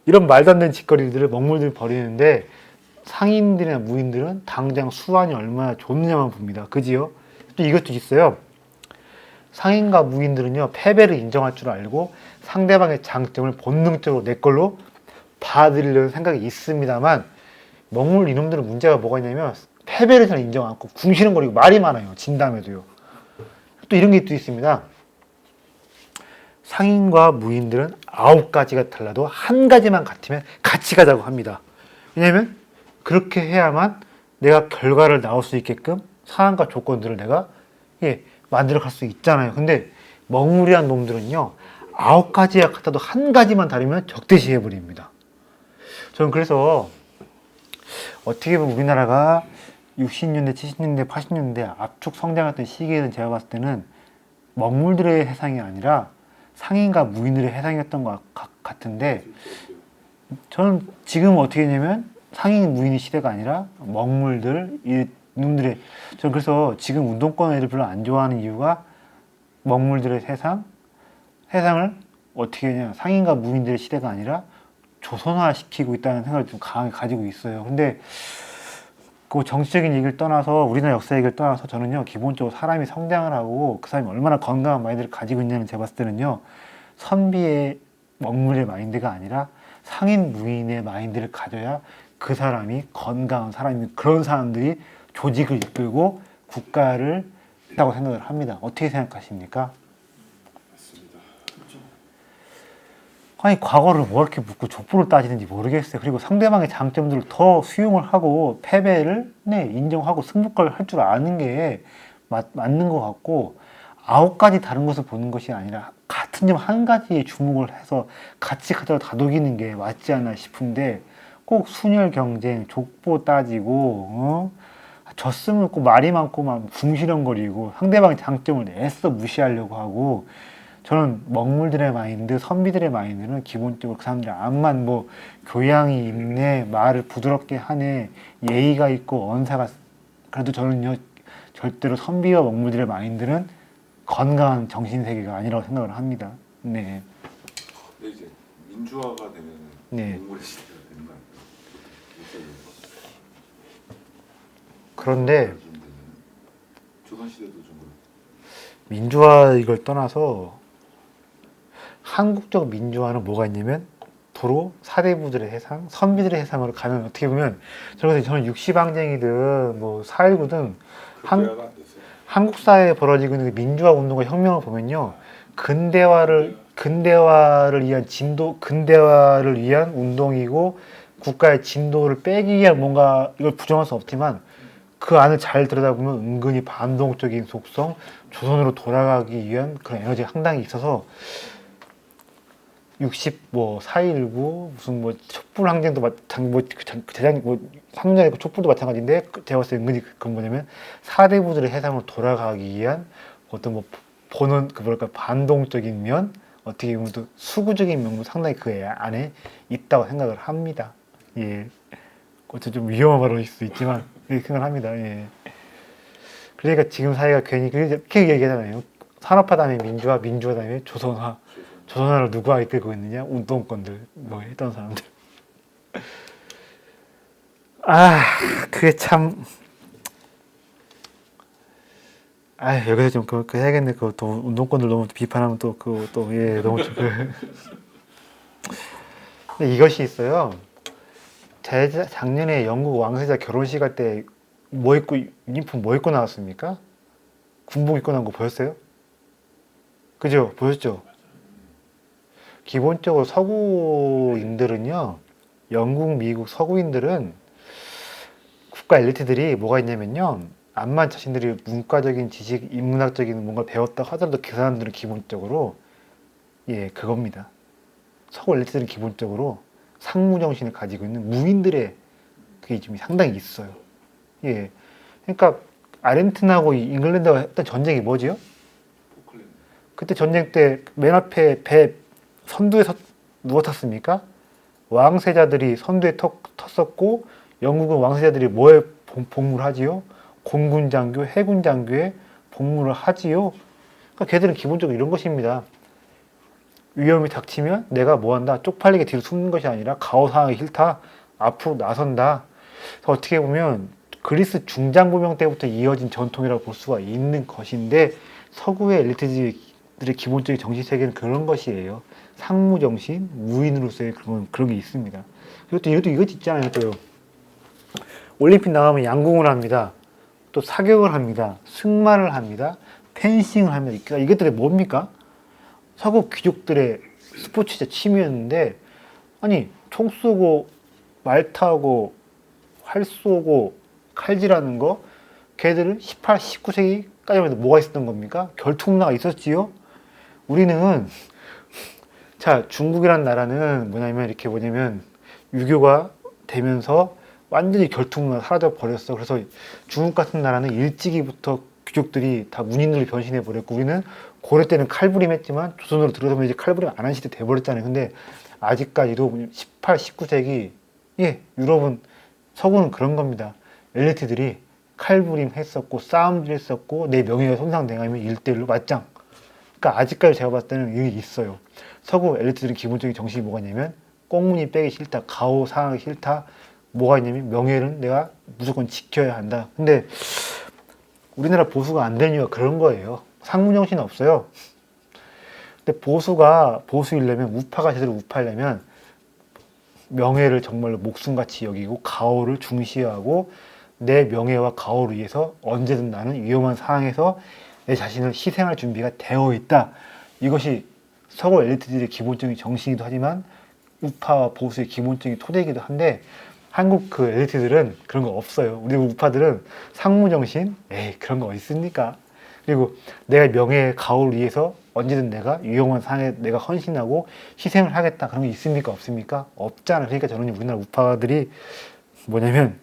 이런 말도 안 되는 짓거리들을 먹물들이 벌이는데 상인들이나 무인들은 당장 수완이 얼마나 좋느냐만 봅니다. 그지요? 또 이것도 있어요. 상인과 무인들은요 패배를 인정할 줄 알고 상대방의 장점을 본능적으로 내 걸로 받아들이려는 생각이 있습니다만 먹물 이놈들은 문제가 뭐가 있냐면 패배를 잘 인정 않고 궁시렁거리고 말이 많아요. 진 다음에도요. 또 이런 게 또 있습니다. 상인과 무인들은 9가지가 달라도 한 가지만 같으면 같이 가자고 합니다. 왜냐하면 그렇게 해야만 내가 결과를 나올 수 있게끔 상황과 조건들을 내가 만들어 갈 수 있잖아요. 근데 먹물이란 놈들은요 9가지가 같아도 한 가지만 다르면 적대시해 버립니다. 저는 그래서 어떻게 보면 우리나라가 60년대, 70년대, 80년대 압축 성장했던 시기에는 제가 봤을 때는 먹물들의 세상이 아니라 상인과 무인들의 세상이었던 것 같은데 저는 지금 어떻게 했냐면 상인 무인의 시대가 아니라 먹물들 이놈들의 저는 그래서 지금 운동권 애들 별로 안 좋아하는 이유가 먹물들의 세상을 어떻게 하냐 상인과 무인들의 시대가 아니라 조선화 시키고 있다는 생각을 좀 강하게 가지고 있어요. 근데 그 정치적인 얘기를 떠나서 우리나라 역사 얘기를 떠나서 저는요 기본적으로 사람이 성장을 하고 그 사람이 얼마나 건강한 마인드를 가지고 있냐는 제가 봤을 때는요 선비의 먹물의 마인드가 아니라 상인 무인의 마인드를 가져야 그 사람이 건강한 사람이 그런 사람들이 조직을 이끌고 국가를 있다고 생각을 합니다. 어떻게 생각하십니까? 맞습니다. 아니 과거를 뭐 이렇게 묻고 족보를 따지는지 모르겠어요. 그리고 상대방의 장점들을 더 수용을 하고 패배를 인정하고 승부를 할 줄 아는 게 맞는 것 같고 9가지 다른 것을 보는 것이 아니라 같은 점 한 가지에 주목을 해서 같이 가져다 다독이는 게 맞지 않나 싶은데 꼭 순혈 경쟁, 족보 따지고 졌으면 꼭 말이 많고 막 궁시렁거리고 상대방의 장점을 애써 무시하려고 하고 저는 먹물들의 마인드, 선비들의 마인드는 기본적으로 그 사람들의 암만 뭐 교양이 있네, 말을 부드럽게 하네, 예의가 있고 언사가 그래도 저는요 절대로 선비와 먹물들의 마인드는 건강한 정신세계가 아니라고 생각을 합니다. 네. 근데 이제 민주화가 되면 네. 먹물의 시대가 되는 거 아닐까요? 그런데 조선 시대도 좀 그렇고. 민주화 이걸 떠나서 한국적 민주화는 뭐가 있냐면 도로 사대부들의 해상, 선비들의 해상으로 가면 어떻게 보면 저는 육시방쟁이든 뭐 4.19든 그때가 안 됐어요. 한국 사회에 벌어지고 있는 그 민주화 운동과 혁명을 보면요 근대화를 위한 근대화를 위한 운동이고 국가의 진도를 빼기 위한 뭔가 이걸 부정할 수 없지만 그 안을 잘 들여다보면 은근히 반동적인 속성, 조선으로 돌아가기 위한 그런 에너지가 상당히 있어서 4.19 무슨 뭐 촛불 항쟁도 재작 3년 전에 그 촛불도 마찬가지인데 제가 봤을 때 은근히 그건 뭐냐면 사대부들의 해상으로 돌아가기 위한 어떤 뭐 보는 그 뭐랄까 반동적인 면 어떻게 보면 또 수구적인 면도 상당히 그 안에 있다고 생각을 합니다. 예. 어쨌든 좀 위험한 발언일 수도 있지만 그렇게 생각을 합니다. 예. 그러니까 지금 사회가 괜히 그렇게 얘기하잖아요. 산업화 다음에 민주화, 민주화 다음에 조선화. 조선화를 누가 이끌고 있느냐? 운동권들, 뭐 했던 사람들. 그게 참. 여기서 좀 그 해야겠네. 또 운동권들 너무 비판하면 너무 좀 근데 이것이 있어요. 작년에 영국 왕세자 결혼식 할 때 유니폼 뭐 입고 나왔습니까? 군복 입고 나온 거 보였어요? 그죠? 보였죠? 기본적으로 서구인들은요, 영국, 미국 서구인들은 국가 엘리트들이 뭐가 있냐면요, 암만 자신들이 문과적인 지식, 인문학적인 뭔가를 배웠다 하더라도 그 사람들은 기본적으로 그겁니다. 서구 엘리트들은 기본적으로 상무 정신을 가지고 있는 무인들의 그게 좀 상당히 있어요. 그러니까 아르헨티나하고 잉글랜드가 했던 전쟁이 뭐지요? 포클랜드. 그때 전쟁 때 맨 앞에 배 선두에 누가 탔습니까? 왕세자들이 선두에 탔었고 영국은 왕세자들이 뭐에 복무를 하지요? 공군 장교, 해군 장교에 복무를 하지요. 그러니까 걔들은 기본적으로 이런 것입니다. 위험이 닥치면 내가 뭐한다? 쪽팔리게 뒤로 숨는 것이 아니라 가오상하기 싫다. 앞으로 나선다. 그래서 어떻게 보면 그리스 중장보명 때부터 이어진 전통이라고 볼 수가 있는 것인데 서구의 엘리트들의 기본적인 정신세계는 그런 것이에요. 상무정신, 무인으로서의 그런 게 있습니다. 이것도 이거 있잖아요. 또 올림픽 나가면 양궁을 합니다. 또 사격을 합니다. 승마를 합니다. 펜싱을 합니다. 그러니까 이것들이 뭡니까? 서구 귀족들의 스포츠자 취미였는데 아니 총 쏘고 말 타고 활 쏘고 칼질하는 거 걔들은 18, 19세기까지만 해도 뭐가 있었던 겁니까? 결투문화가 있었지요. 우리는 자 중국이란 나라는 뭐냐면 유교가 되면서 완전히 결투문화가 사라져 버렸어. 그래서 중국 같은 나라는 일찍이부터 귀족들이 다 문인으로 변신해 버렸고 우리는 고려 때는 칼부림 했지만 조선으로 들어서면 이제 칼부림 안 한 시대 돼버렸잖아요. 근데 아직까지도 18, 19세기 유럽은 서구는 그런 겁니다. 엘리트들이 칼부림 했었고 싸움질 했었고 내 명예가 손상당하면 1대1로 맞짱. 그러니까 아직까지 제가 봤을 때는 이게 있어요. 서구 엘리트들은 기본적인 정신이 뭐가 있냐면 꽁무니 빼기 싫다, 가오 상하기 싫다. 뭐가 있냐면 명예는 내가 무조건 지켜야 한다. 근데 우리나라 보수가 안 되는 이유가 그런 거예요. 상무정신 없어요. 근데 보수가 보수이려면 우파가 제대로 우파려면 명예를 정말로 목숨같이 여기고 가오를 중시하고 내 명예와 가오를 위해서 언제든 나는 위험한 상황에서 내 자신을 희생할 준비가 되어 있다. 이것이 서구 엘리트들의 기본적인 정신이기도 하지만 우파와 보수의 기본적인 토대이기도 한데 한국 그 엘리트들은 그런 거 없어요. 우리 우파들은 상무정신? 에이 그런 거 있습니까? 그리고 내가 명예의 가오를 위해서 언제든 내가 위험한 상황에 내가 헌신하고 희생을 하겠다. 그런 게 있습니까? 없습니까? 없잖아. 그러니까 저는 우리나라 우파들이 뭐냐면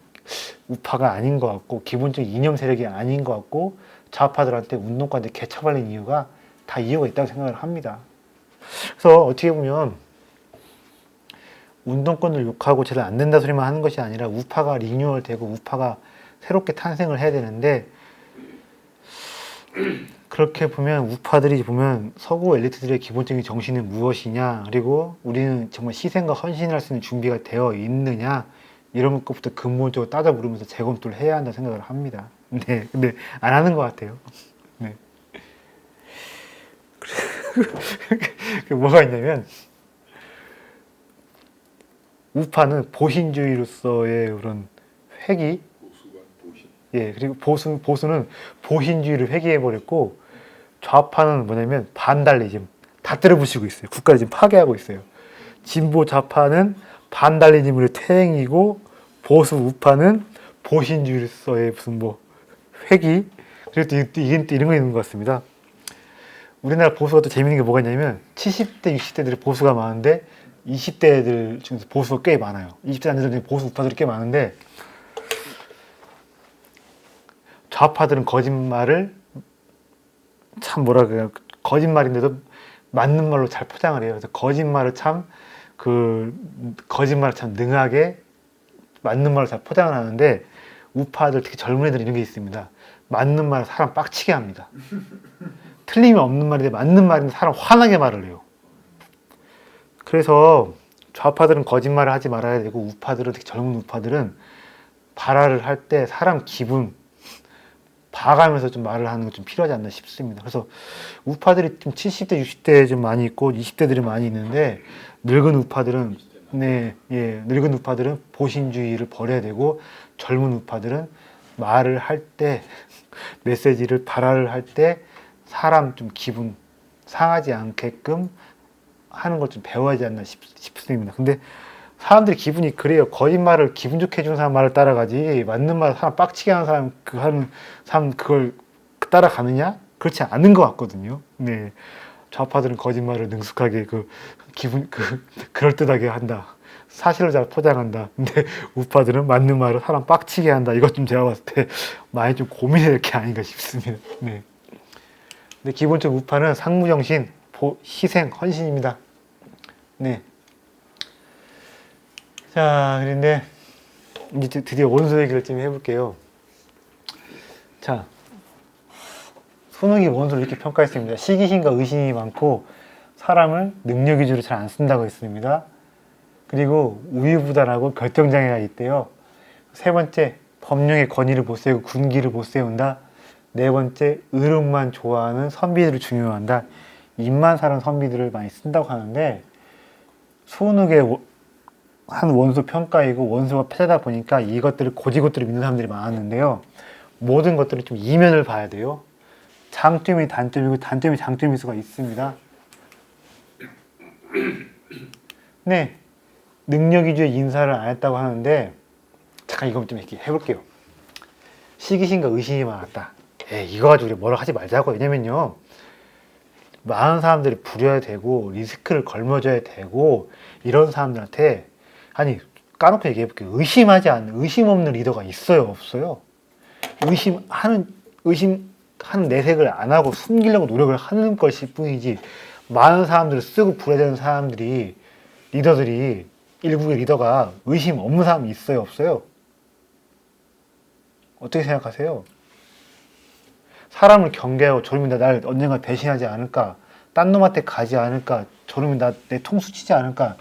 우파가 아닌 것 같고 기본적인 이념 세력이 아닌 것 같고 좌파들한테 운동가한테 개처발린 이유가 다 이유가 있다고 생각을 합니다. 그래서 어떻게 보면 운동권을 욕하고 제대로 안 된다 소리만 하는 것이 아니라 우파가 리뉴얼 되고 우파가 새롭게 탄생을 해야 되는데 그렇게 보면 우파들이 보면 서구 엘리트들의 기본적인 정신은 무엇이냐 그리고 우리는 정말 희생과 헌신을 할 수 있는 준비가 되어 있느냐 이런 것부터 근본적으로 따져 물으면서 재검토를 해야 한다는 생각을 합니다. 네, 근데 안 하는 것 같아요. 네. 뭐가 있냐면 우파는 보신주의로서의 그런 회귀, 보수가 보신. 그리고 보수는 보신주의를 회귀해버렸고 좌파는 뭐냐면 반달리즘 다 때려부시고 있어요. 국가를 지금 파괴하고 있어요. 진보 좌파는 반달리즘으로 퇴행이고 보수 우파는 보신주의로서의 무슨 뭐 회귀 그리고 이게 이런 거 있는 것 같습니다. 우리나라 보수가 또 재밌는 게 뭐가 있냐면 70대, 60대들이 보수가 많은데 20대들 중에서 보수가 꽤 많아요. 20대 안 되는 보수 우파들이 꽤 많은데 좌파들은 거짓말을 참 뭐라 그래요. 거짓말인데도 맞는 말로 잘 포장을 해요. 그래서 거짓말을 참 능하게 맞는 말로 잘 포장을 하는데 우파들 특히 젊은 애들 이런 게 있습니다. 맞는 말 사람 빡치게 합니다. 틀림이 없는 말인데 맞는 말인데 사람 화나게 말을 해요. 그래서 좌파들은 거짓말을 하지 말아야 되고 우파들은 특히 젊은 우파들은 발화를 할 때 사람 기분 봐가면서 좀 말을 하는 게 좀 필요하지 않나 싶습니다. 그래서 우파들이 좀 70대, 60대에 좀 많이 있고 20대들이 많이 있는데 늙은 우파들은 늙은 우파들은 보신주의를 버려야 되고 젊은 우파들은 말을 할 때 메시지를 발화를 할 때 사람 좀 기분 상하지 않게끔 하는 걸 좀 배워야 하지 않나 싶습니다. 근데 사람들이 기분이 그래요. 거짓말을 기분 좋게 해주는 사람 말을 따라가지 맞는 말 사람 빡치게 하는 사람 그걸 따라가느냐? 그렇지 않은 것 같거든요. 네, 좌파들은 거짓말을 능숙하게 그럴듯하게 한다. 사실을 잘 포장한다. 근데 우파들은 맞는 말을 사람 빡치게 한다. 이것 좀 제가 봤을 때 많이 좀 고민해야 될 게 아닌가 싶습니다. 네. 근데 기본적으로 우파는 상무정신, 희생, 헌신입니다. 네. 자, 그런데 이제 드디어 원소 얘기를 좀 해볼게요. 자, 손욱이 원소를 이렇게 평가했습니다. 시기심과 의심이 많고 사람을 능력 위주로 잘 안 쓴다고 했습니다. 그리고 우유부단하고 결정장애가 있대요. 세 번째, 법령의 권위를 못 세우고 군기를 못 세운다. 네 번째, 의름만 좋아하는 선비들을 중요한다. 입만 사는 선비들을 많이 쓴다고 하는데 손욱의 한 원소 평가이고 원소가 패자다 보니까 이것들을 고지고대로 믿는 사람들이 많았는데요. 모든 것들을 좀 이면을 봐야 돼요. 장점이 단점이고 단점이 장점일 수가 있습니다. 네, 능력 위주의 인사를 안 했다고 하는데 잠깐 이거 좀 이렇게 해볼게요. 시기심과 의심이 많았다. 이거 가지고 우리 뭐라 하지 말자고. 왜냐면요, 많은 사람들이 부려야 되고 리스크를 걸머줘야 되고 이런 사람들한테 아니 까놓고 얘기해볼게요. 의심하지 않는 의심 없는 리더가 있어요 없어요? 의심하는 내색을 안 하고 숨기려고 노력을 하는 것일 뿐이지 많은 사람들을 쓰고 부려야 되는 사람들이 리더들이 일부의 리더가 의심 없는 사람이 있어요 없어요? 어떻게 생각하세요? 사람을 경계하고 저놈이 날 언젠가 배신하지 않을까, 딴 놈한테 가지 않을까, 저놈이 내 통수 치지 않을까.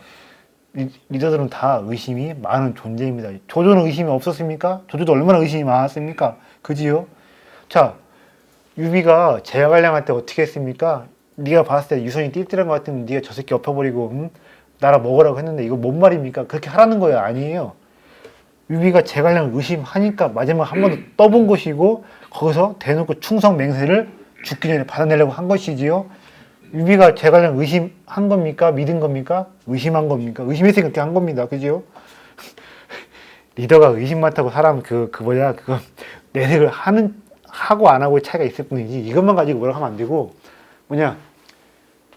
리더들은 다 의심이 많은 존재입니다. 조조는 의심이 없었습니까? 조조도 얼마나 의심이 많았습니까? 그지요? 자, 유비가 제갈량할 때 어떻게 했습니까? 네가 봤을 때 유선이 띨띨한 것 같으면 네가 저 새끼 엎어버리고 나라 먹으라고 했는데 이거 뭔 말입니까? 그렇게 하라는 거예요? 아니에요. 유비가 제갈량을 의심하니까 마지막 한 번 더 떠본 것이고 거기서 대놓고 충성 맹세를 죽기 전에 받아내려고 한 것이지요. 유비가 제갈량 의심한 겁니까? 믿은 겁니까? 의심한 겁니까? 의심했으니까 그렇게 한 겁니다. 그죠? 리더가 의심 많다고 사람 그거 내색을 하고 안 하고의 차이가 있을 뿐이지 이것만 가지고 뭐라고 하면 안 되고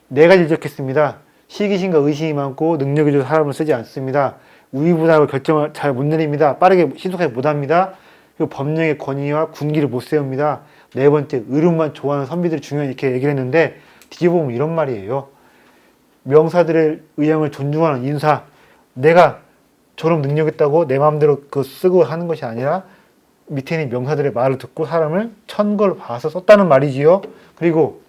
네 가지 지적했습니다. 시기심과 의심이 많고 능력이 좋은 사람을 쓰지 않습니다. 우유부단하고 결정을 잘 못 내립니다. 빠르게 신속하게 못 합니다. 그리고 법령의 권위와 군기를 못 세웁니다. 네 번째, 의름만 좋아하는 선비들이 중요한 이렇게 얘기를 했는데 뒤집어보면 이런 말이에요. 명사들의 의향을 존중하는 인사. 내가 저런 능력 있다고 내 마음대로 쓰고 하는 것이 아니라 밑에 있는 명사들의 말을 듣고 사람을 천걸 봐서 썼다는 말이지요. 그리고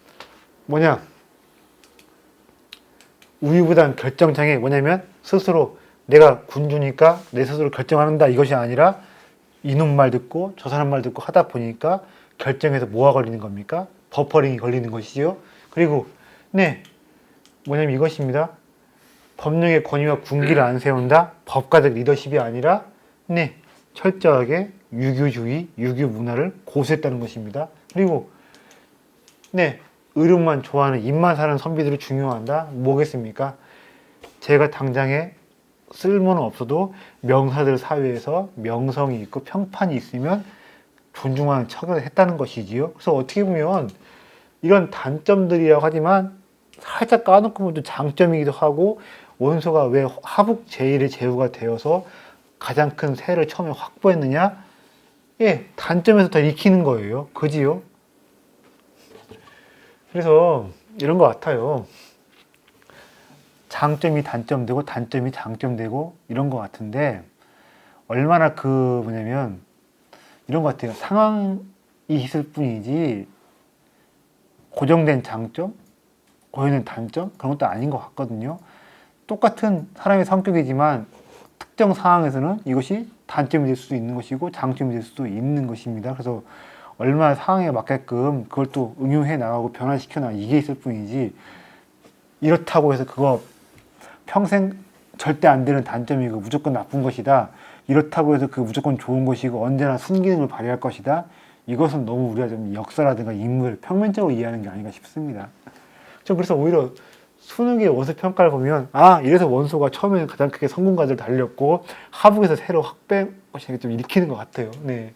우유부단 결정장애 뭐냐면 스스로 내가 군주니까 내 스스로 결정한다 이것이 아니라 이놈 말 듣고 저 사람 말 듣고 하다 보니까 결정해서 뭐가 걸리는 겁니까? 버퍼링이 걸리는 것이지요. 그리고 뭐냐면 이것입니다. 법령의 권위와 군기를 안 세운다. 법가적 리더십이 아니라 철저하게 유교주의, 유교 문화를 고수했다는 것입니다. 그리고 의름만 좋아하는 입만 사는 선비들을 중요한다. 뭐겠습니까? 제가 당장에 쓸모는 없어도 명사들 사회에서 명성이 있고 평판이 있으면 존중하는 척을 했다는 것이지요. 그래서 어떻게 보면 이런 단점들이라고 하지만 살짝 까놓고 보면 장점이기도 하고 원소가 왜 하북 제1의 제후가 되어서 가장 큰 세를 처음에 확보했느냐? 단점에서 더 익히는 거예요. 그지요? 그래서 이런 것 같아요. 장점이 단점되고 단점이 장점되고 이런 것 같은데 얼마나 뭐냐면 이런 것 같아요. 상황이 있을 뿐이지 고정된 장점, 고정된 단점 그런 것도 아닌 것 같거든요. 똑같은 사람의 성격이지만 특정 상황에서는 이것이 단점이 될 수도 있는 것이고 장점이 될 수도 있는 것입니다. 그래서 얼마나 상황에 맞게끔 그걸 또 응용해 나가고 변화시켜 나가고 이게 있을 뿐이지 이렇다고 해서 그거 평생 절대 안 되는 단점이고 무조건 나쁜 것이다. 이렇다고 해서 그 무조건 좋은 것이고 언제나 순기능을 발휘할 것이다. 이것은 너무 우리가 좀 역사라든가 인물을 평면적으로 이해하는 게 아닌가 싶습니다. 좀 그래서 오히려 순욱의 원소 평가를 보면 이래서 원소가 처음에는 가장 크게 성공가들을 달렸고 하북에서 새로 확배 것이 좀 일으키는 것 같아요. 근데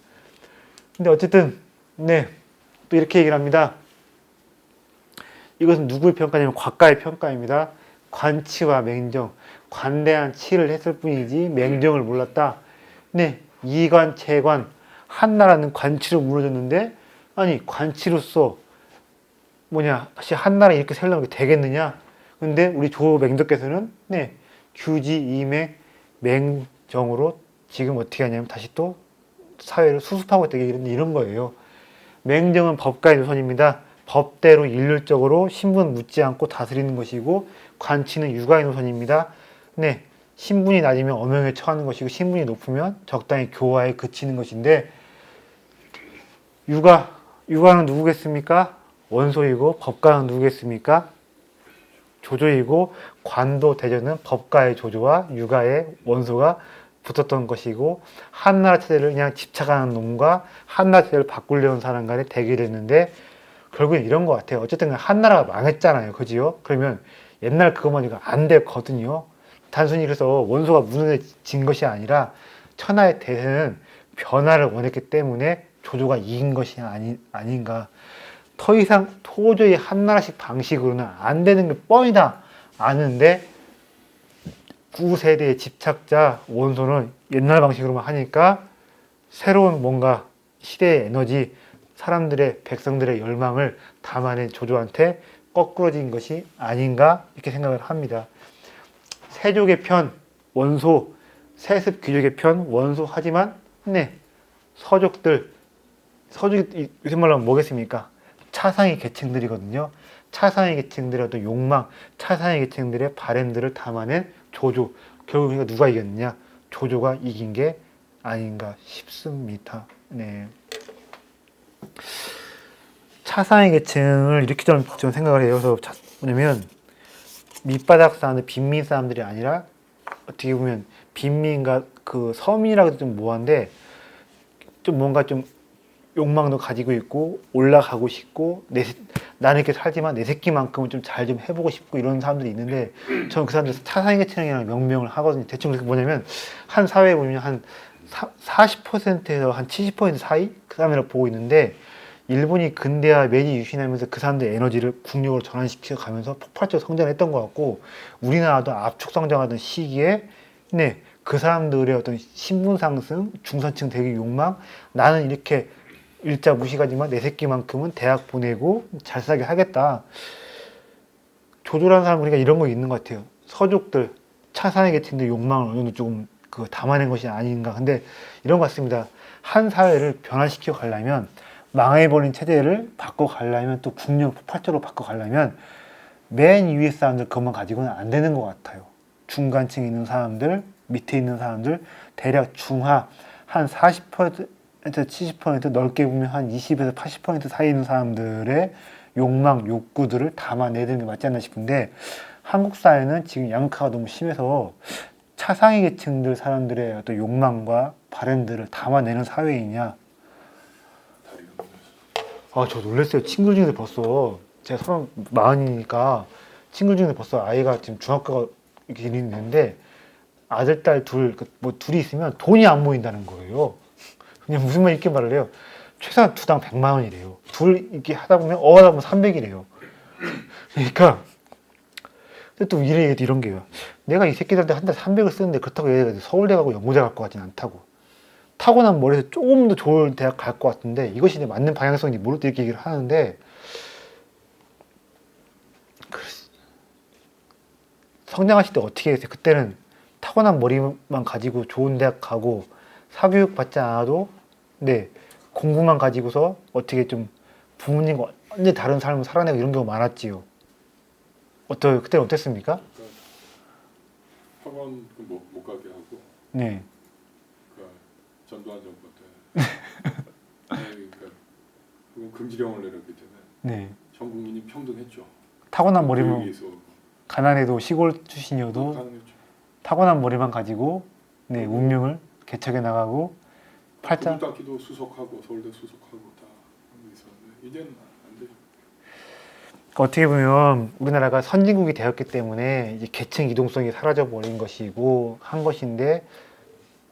어쨌든 또 이렇게 얘기를 합니다. 이것은 누구의 평가냐면 곽가의 평가입니다. 관치와 맹정, 관대한 치를 했을 뿐이지 맹정을 몰랐다. 이관, 재관, 한나라는 관치로 무너졌는데 관치로서 다시 한나라 이렇게 세우려는 게 되겠느냐? 근데 우리 조맹덕께서는 규지, 이맹, 맹정으로 지금 어떻게 하냐면 다시 또 사회를 수습하고 있다 이런 거예요. 맹정은 법가의 노선입니다. 법대로 일률적으로 신분 묻지 않고 다스리는 것이고 관치는 육아의 노선입니다. 네, 신분이 낮으면 엄형에 처하는 것이고 신분이 높으면 적당히 교화에 그치는 것인데 육아는 누구겠습니까? 원소이고 법가는 누구겠습니까? 조조이고 관도 대전은 법가의 조조와 육아의 원소가 붙었던 것이고 한나라 체제를 그냥 집착하는 놈과 한나라 체제를 바꾸려는 사람 간의 대결이었는데 결국엔 이런 것 같아요. 어쨌든 한나라가 망했잖아요. 그지요? 그러면 옛날 그것만 이거 안 됐거든요. 단순히 그래서 원소가 무너진 것이 아니라 천하의 대세는 변화를 원했기 때문에 조조가 이긴 것이 아닌가. 더 이상 도저히 한나라식 방식으로는 안 되는 게 뻔히다 아는데 9세대의 집착자 원소는 옛날 방식으로만 하니까 새로운 뭔가 시대의 에너지, 사람들의 백성들의 열망을 담아낸 조조한테 거꾸러진 것이 아닌가 이렇게 생각을 합니다. 세족의 편 원소, 세습 귀족의 편 원소 하지만 네, 서족이 요새 말로 하면 뭐겠습니까? 차상위 계층들이거든요. 차상위 계층들의 어떤 욕망, 차상위 계층들의 바램들을 담아낸 조조. 결국 그러니까 누가 이겼느냐? 조조가 이긴 게 아닌가 싶습니다. 네. 차상위 계층을 이렇게 좀 생각을 해요. 그래서 뭐냐면 밑바닥 사람들, 빈민 사람들이 아니라 어떻게 보면 빈민과 그 서민이라고 해도 좀 뭐한데 좀 뭔가 좀 욕망도 가지고 있고 올라가고 싶고 나는 이렇게 살지만 내 새끼만큼은 좀 잘 좀 해보고 싶고 이런 사람들이 있는데 저는 그 사람들 차상위 계층이라는 명명을 하거든요. 대충 그게 뭐냐면 한 사회에 보면 한 40%에서 한 70% 사이 그 사람이라고 보고 있는데 일본이 근대화 메이지 유신하면서 그 사람들의 에너지를 국력으로 전환시켜 가면서 폭발적으로 성장했던 것 같고 우리나라도 압축 성장하던 시기에 네, 그 사람들의 어떤 신분 상승, 중산층 대기 욕망 나는 이렇게 일자 무식하지만 내 새끼만큼은 대학 보내고 잘 살게 하겠다. 조조라는 사람은 우리가 이런 거 있는 것 같아요. 서족들, 차상위 계층들 욕망을 어느 정도 조금 담아낸 것이 아닌가. 근데 이런 것 같습니다. 한 사회를 변화시켜 가려면 망해버린 체제를 바꿔 가려면 또 국력 폭발적으로 바꿔 가려면 맨 위에 사람들 그것만 가지고는 안 되는 것 같아요. 중간층에 있는 사람들, 밑에 있는 사람들, 대략 중하 한 40% 70% 넓게 보면 한 20에서 80% 사이에 있는 사람들의 욕망, 욕구들을 담아내야 되는 게 맞지 않나 싶은데 한국 사회는 지금 양극화가 너무 심해서 차상위 계층들 사람들의 어떤 욕망과 바램들을 담아내는 사회이냐. 저 놀랐어요. 친구 중에서 벌써 제가 40이니까 친구 중에서 벌써 아이가 지금 중학교가 이렇게 있는데 아들, 딸 둘이 있으면 돈이 안 모인다는 거예요. 그냥 무슨 말 이렇게 말을 해요. 최소한 두당 100만 원이래요. 둘 이렇게 하다 보면 하다 보면 300이래요. 그러니까 또 이런 게요. 내가 이 새끼들한테 한 달 300을 쓰는데 그렇다고 얘가 서울대 가고 연고대 갈 것 같진 않다고. 타고난 머리에서 조금 더 좋은 대학 갈 것 같은데 이것이 내 맞는 방향성인지 모를 때 이렇게 얘기를 하는데 성장하실 때 어떻게 했어요? 그때는 타고난 머리만 가지고 좋은 대학 가고 사교육 받지 않아도 네 공부만 가지고서 어떻게 좀 부모님과 완전히 다른 삶을 살아내고 이런 경우 많았지요. 그때는 어땠습니까? 그러니까 학원 못 가게 하고 네. 그러니까 전두환 정부 때 그러니까 그건 금지령을 내렸기 때문에 네. 전 국민이 평등했죠. 타고난 머리만 교육에서 가난해도 시골 출신이어도 가능했죠. 타고난 머리만 가지고 네 운명을 개척해 나가고 팔자 닦기도 수석하고 서울대 수석하고 다 하고 있었는데 이제는 안 돼요. 어떻게 보면 우리나라가 선진국이 되었기 때문에 이제 계층 이동성이 사라져 버린 것이고 한 것인데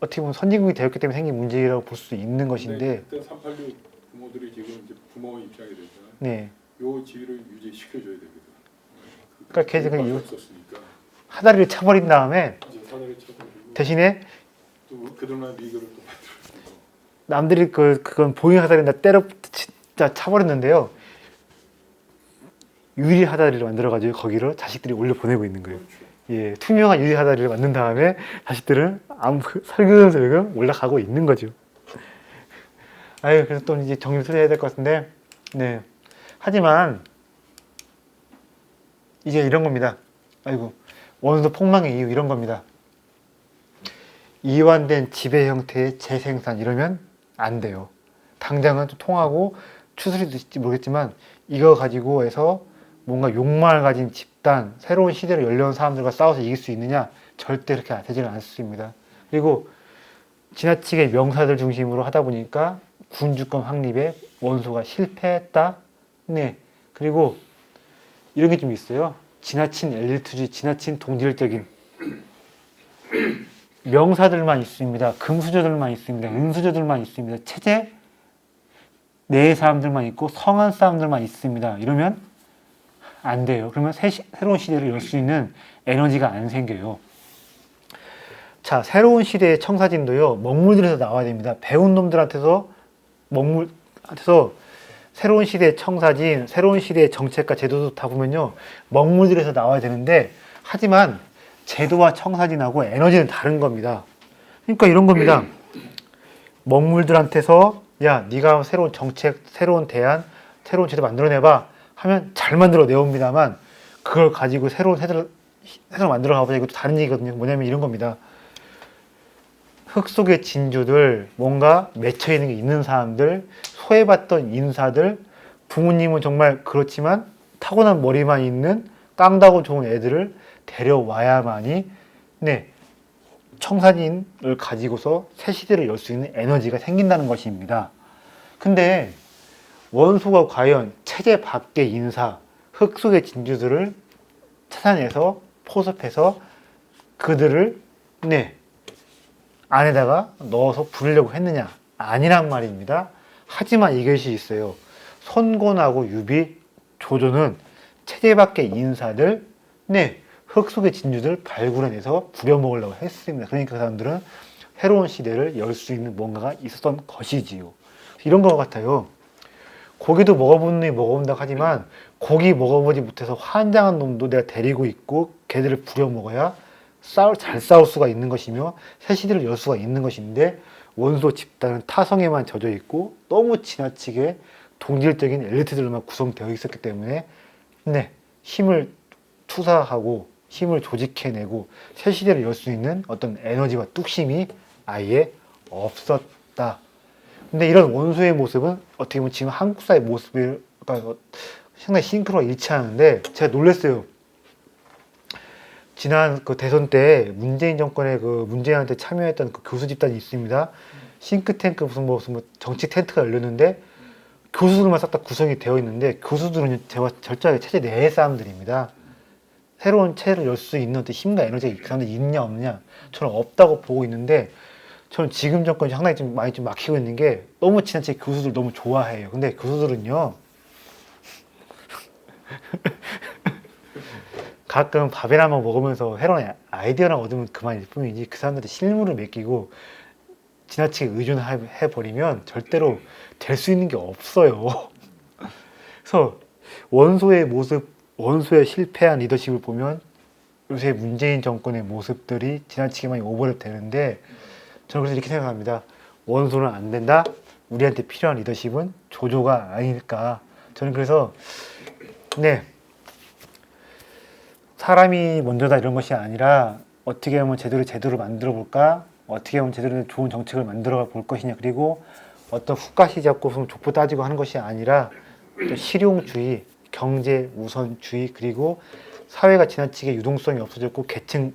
어떻게 보면 선진국이 되었기 때문에 생긴 문제라고 볼 수 있는 것인데 그때 386 부모들이 지금 이제 부모 입장이 되잖아요. 네. 요 지위를 유지시켜줘야 되거든. 그러니까 걔가 없었으니까 사다리를 차버린 다음에 이제 사다리 쳐버리고 대신에 또 그들만 리그를 또 만들어주고 남들이 그건 보잉 사다리나 때려 진짜 차버렸는데요. 유리 사다리를 만들어가지고 거기를 자식들이 올려 보내고 있는 거예요. 그렇죠. 예, 투명한 유리사다리를 만든 다음에 자식들은 설금설금 올라가고 있는 거죠. 아유, 그래서 또 이제 정리를 해야 될 것 같은데, 네. 하지만 이제 이런 겁니다. 아이고, 원소 폭망의 이유 이런 겁니다. 이완된 지배 형태의 재생산 이러면 안 돼요. 당장은 좀 통하고 추스리 될지 모르겠지만 이거 가지고 해서 뭔가 욕망을 가진 집단, 새로운 시대를 열려온 사람들과 싸워서 이길 수 있느냐? 절대 그렇게 되지는 않습니다. 그리고 지나치게 명사들 중심으로 하다 보니까 군주권 확립에 원소가 실패했다. 네. 그리고 이런 게 좀 있어요. 지나친 엘리트주의, 지나친 동질적인 명사들만 있습니다. 금수저들만 있습니다. 은수저들만 있습니다. 체제 내 사람들만 있고 성한 사람들만 있습니다. 이러면 안 돼요. 그러면 새로운 시대를 열 수 있는 에너지가 안 생겨요. 자, 새로운 시대의 청사진도요, 먹물들에서 나와야 됩니다. 배운 놈들한테서 새로운 시대의 청사진, 새로운 시대의 정책과 제도도 다 보면요, 먹물들에서 나와야 되는데, 하지만 제도와 청사진하고 에너지는 다른 겁니다. 그러니까 이런 겁니다. 먹물들한테서 야, 네가 새로운 정책, 새로운 대안, 새로운 제도 만들어내봐 하면 잘 만들어 내옵니다만, 그걸 가지고 새로운 세대를 만들어 가보자, 이것도 다른 얘기거든요. 뭐냐면 이런 겁니다. 흙 속의 진주들, 뭔가 맺혀 있는 게 있는 사람들, 소외받던 인사들, 부모님은 정말 그렇지만 타고난 머리만 있는 깡다고 좋은 애들을 데려와야만이, 네, 청사진을 가지고서 새 시대를 열 수 있는 에너지가 생긴다는 것입니다. 근데 원소가 과연 체제 밖의 인사, 흙 속의 진주들을 찾아내서 포섭해서 그들을, 네, 안에다가 넣어서 부르려고 했느냐? 아니란 말입니다. 하지만 이것이 있어요. 선곤하고 유비, 조조는 체제 밖의 인사들, 네, 흙 속의 진주들 발굴해내서 부려먹으려고 했습니다. 그러니까 그 사람들은 새로운 시대를 열 수 있는 뭔가가 있었던 것이지요. 이런 것 같아요. 고기도 먹어본 놈이 먹어본다고 하지만 고기 먹어보지 못해서 환장한 놈도 내가 데리고 있고 걔들을 부려먹어야 잘 싸울 수가 있는 것이며 새 시대를 열 수가 있는 것인데, 원소 집단은 타성에만 젖어 있고 너무 지나치게 동질적인 엘리트들만 구성되어 있었기 때문에, 네, 힘을 투사하고 힘을 조직해내고 새 시대를 열 수 있는 어떤 에너지와 뚝심이 아예 없었다. 근데 이런 원소의 모습은 어떻게 보면 지금 한국 사회 모습을 상당히 싱크로가 일치하는데, 제가 놀랐어요. 지난 그 대선 때 문재인 정권의 그 문재인한테 참여했던 그 교수 집단이 있습니다. 싱크탱크 무슨 정치 텐트가 열렸는데 교수들만 싹 다 구성이 되어 있는데, 교수들은 절저하게 체제 내의 사람들입니다. 새로운 체제를 열 수 있는 어떤 힘과 에너지가 그 사람들이 있냐 없냐, 저는 없다고 보고 있는데, 저는 지금 정권이 상당히 좀 많이 좀 막히고 있는 게, 너무 지나치게 교수들 너무 좋아해요. 근데 교수들은요, 가끔 밥이나 한번 먹으면서 새로운 아이디어나 얻으면 그만일 뿐이지, 그 사람들한테 실무를 맡기고 지나치게 의존해버리면 절대로 될 수 있는 게 없어요. 그래서 원소의 모습, 원소의 실패한 리더십을 보면 요새 문재인 정권의 모습들이 지나치게 많이 오버랩 되는데, 저는 그래서 이렇게 생각합니다. 원소는 안 된다? 우리한테 필요한 리더십은 조조가 아닐까. 저는 그래서, 네, 사람이 먼저다 이런 것이 아니라 어떻게 하면 제대로 만들어 볼까? 어떻게 하면 제대로 좋은 정책을 만들어 볼 것이냐. 그리고 어떤 후가시 잡고 족보 따지고 하는 것이 아니라 또 실용주의, 경제 우선주의, 그리고 사회가 지나치게 유동성이 없어졌고 계층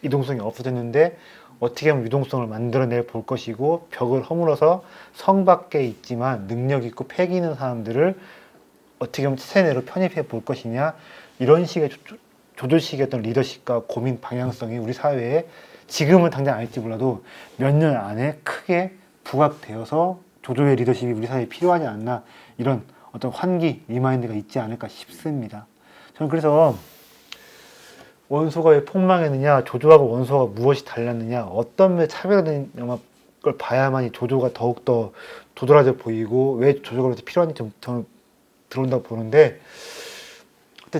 이동성이 없어졌는데 어떻게 하면 유동성을 만들어내 볼 것이고, 벽을 허물어서 성 밖에 있지만 능력 있고 패기 있는 사람들을 어떻게 하면 세내로 편입해 볼 것이냐. 이런 식의 조조식의 어떤 리더십과 고민 방향성이 우리 사회에 지금은 당장 아닐지 몰라도 몇 년 안에 크게 부각되어서 조조의 리더십이 우리 사회에 필요하지 않나, 이런 어떤 환기, 리마인드가 있지 않을까 싶습니다. 저는 그래서 원소가 왜 폭망했느냐, 조조하고 원소가 무엇이 달랐느냐, 어떤 면에 차별화된 걸 봐야만이 조조가 더욱더 도드라져 보이고 왜 조조가 그렇게 필요한지 좀 저는 들어온다고 보는데,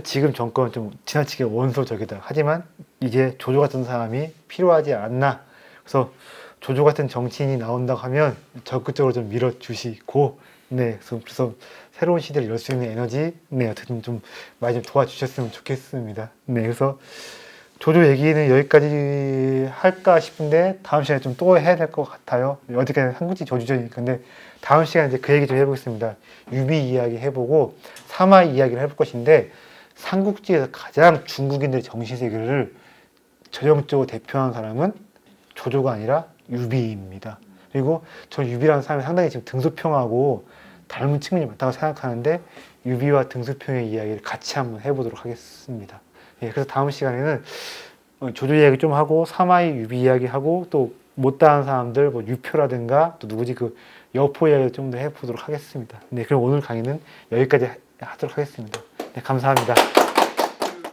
지금 정권은 좀 지나치게 원소적이다. 하지만 이제 조조 같은 사람이 필요하지 않나. 그래서 조조 같은 정치인이 나온다고 하면 적극적으로 좀 밀어주시고, 네, 그래서 새로운 시대를 열 수 있는 에너지, 네, 어쨌든 좀 많이 좀 도와주셨으면 좋겠습니다. 네, 그래서 조조 얘기는 여기까지 할까 싶은데 다음 시간에 좀 또 해야 될 것 같아요. 어디까지 삼국지 조주전이니까. 근데 다음 시간에 이제 그 얘기 좀 해보겠습니다. 유비 이야기 해보고 사마 이야기를 해볼 것인데, 삼국지에서 가장 중국인들의 정치세계를 전형적으로 대표하는 사람은 조조가 아니라 유비입니다. 그리고 저 유비라는 사람이 상당히 지금 등소평하고 닮은 측면이 많다고 생각하는데, 유비와 등소평의 이야기를 같이 한번 해보도록 하겠습니다. 예, 그래서 다음 시간에는 조조 이야기 좀 하고 사마이 유비 이야기 하고 또 못다한 사람들 뭐 유표라든가 또 누구지 그 여포 이야기 좀 더 해보도록 하겠습니다. 네, 그럼 오늘 강의는 여기까지 하도록 하겠습니다. 네, 감사합니다.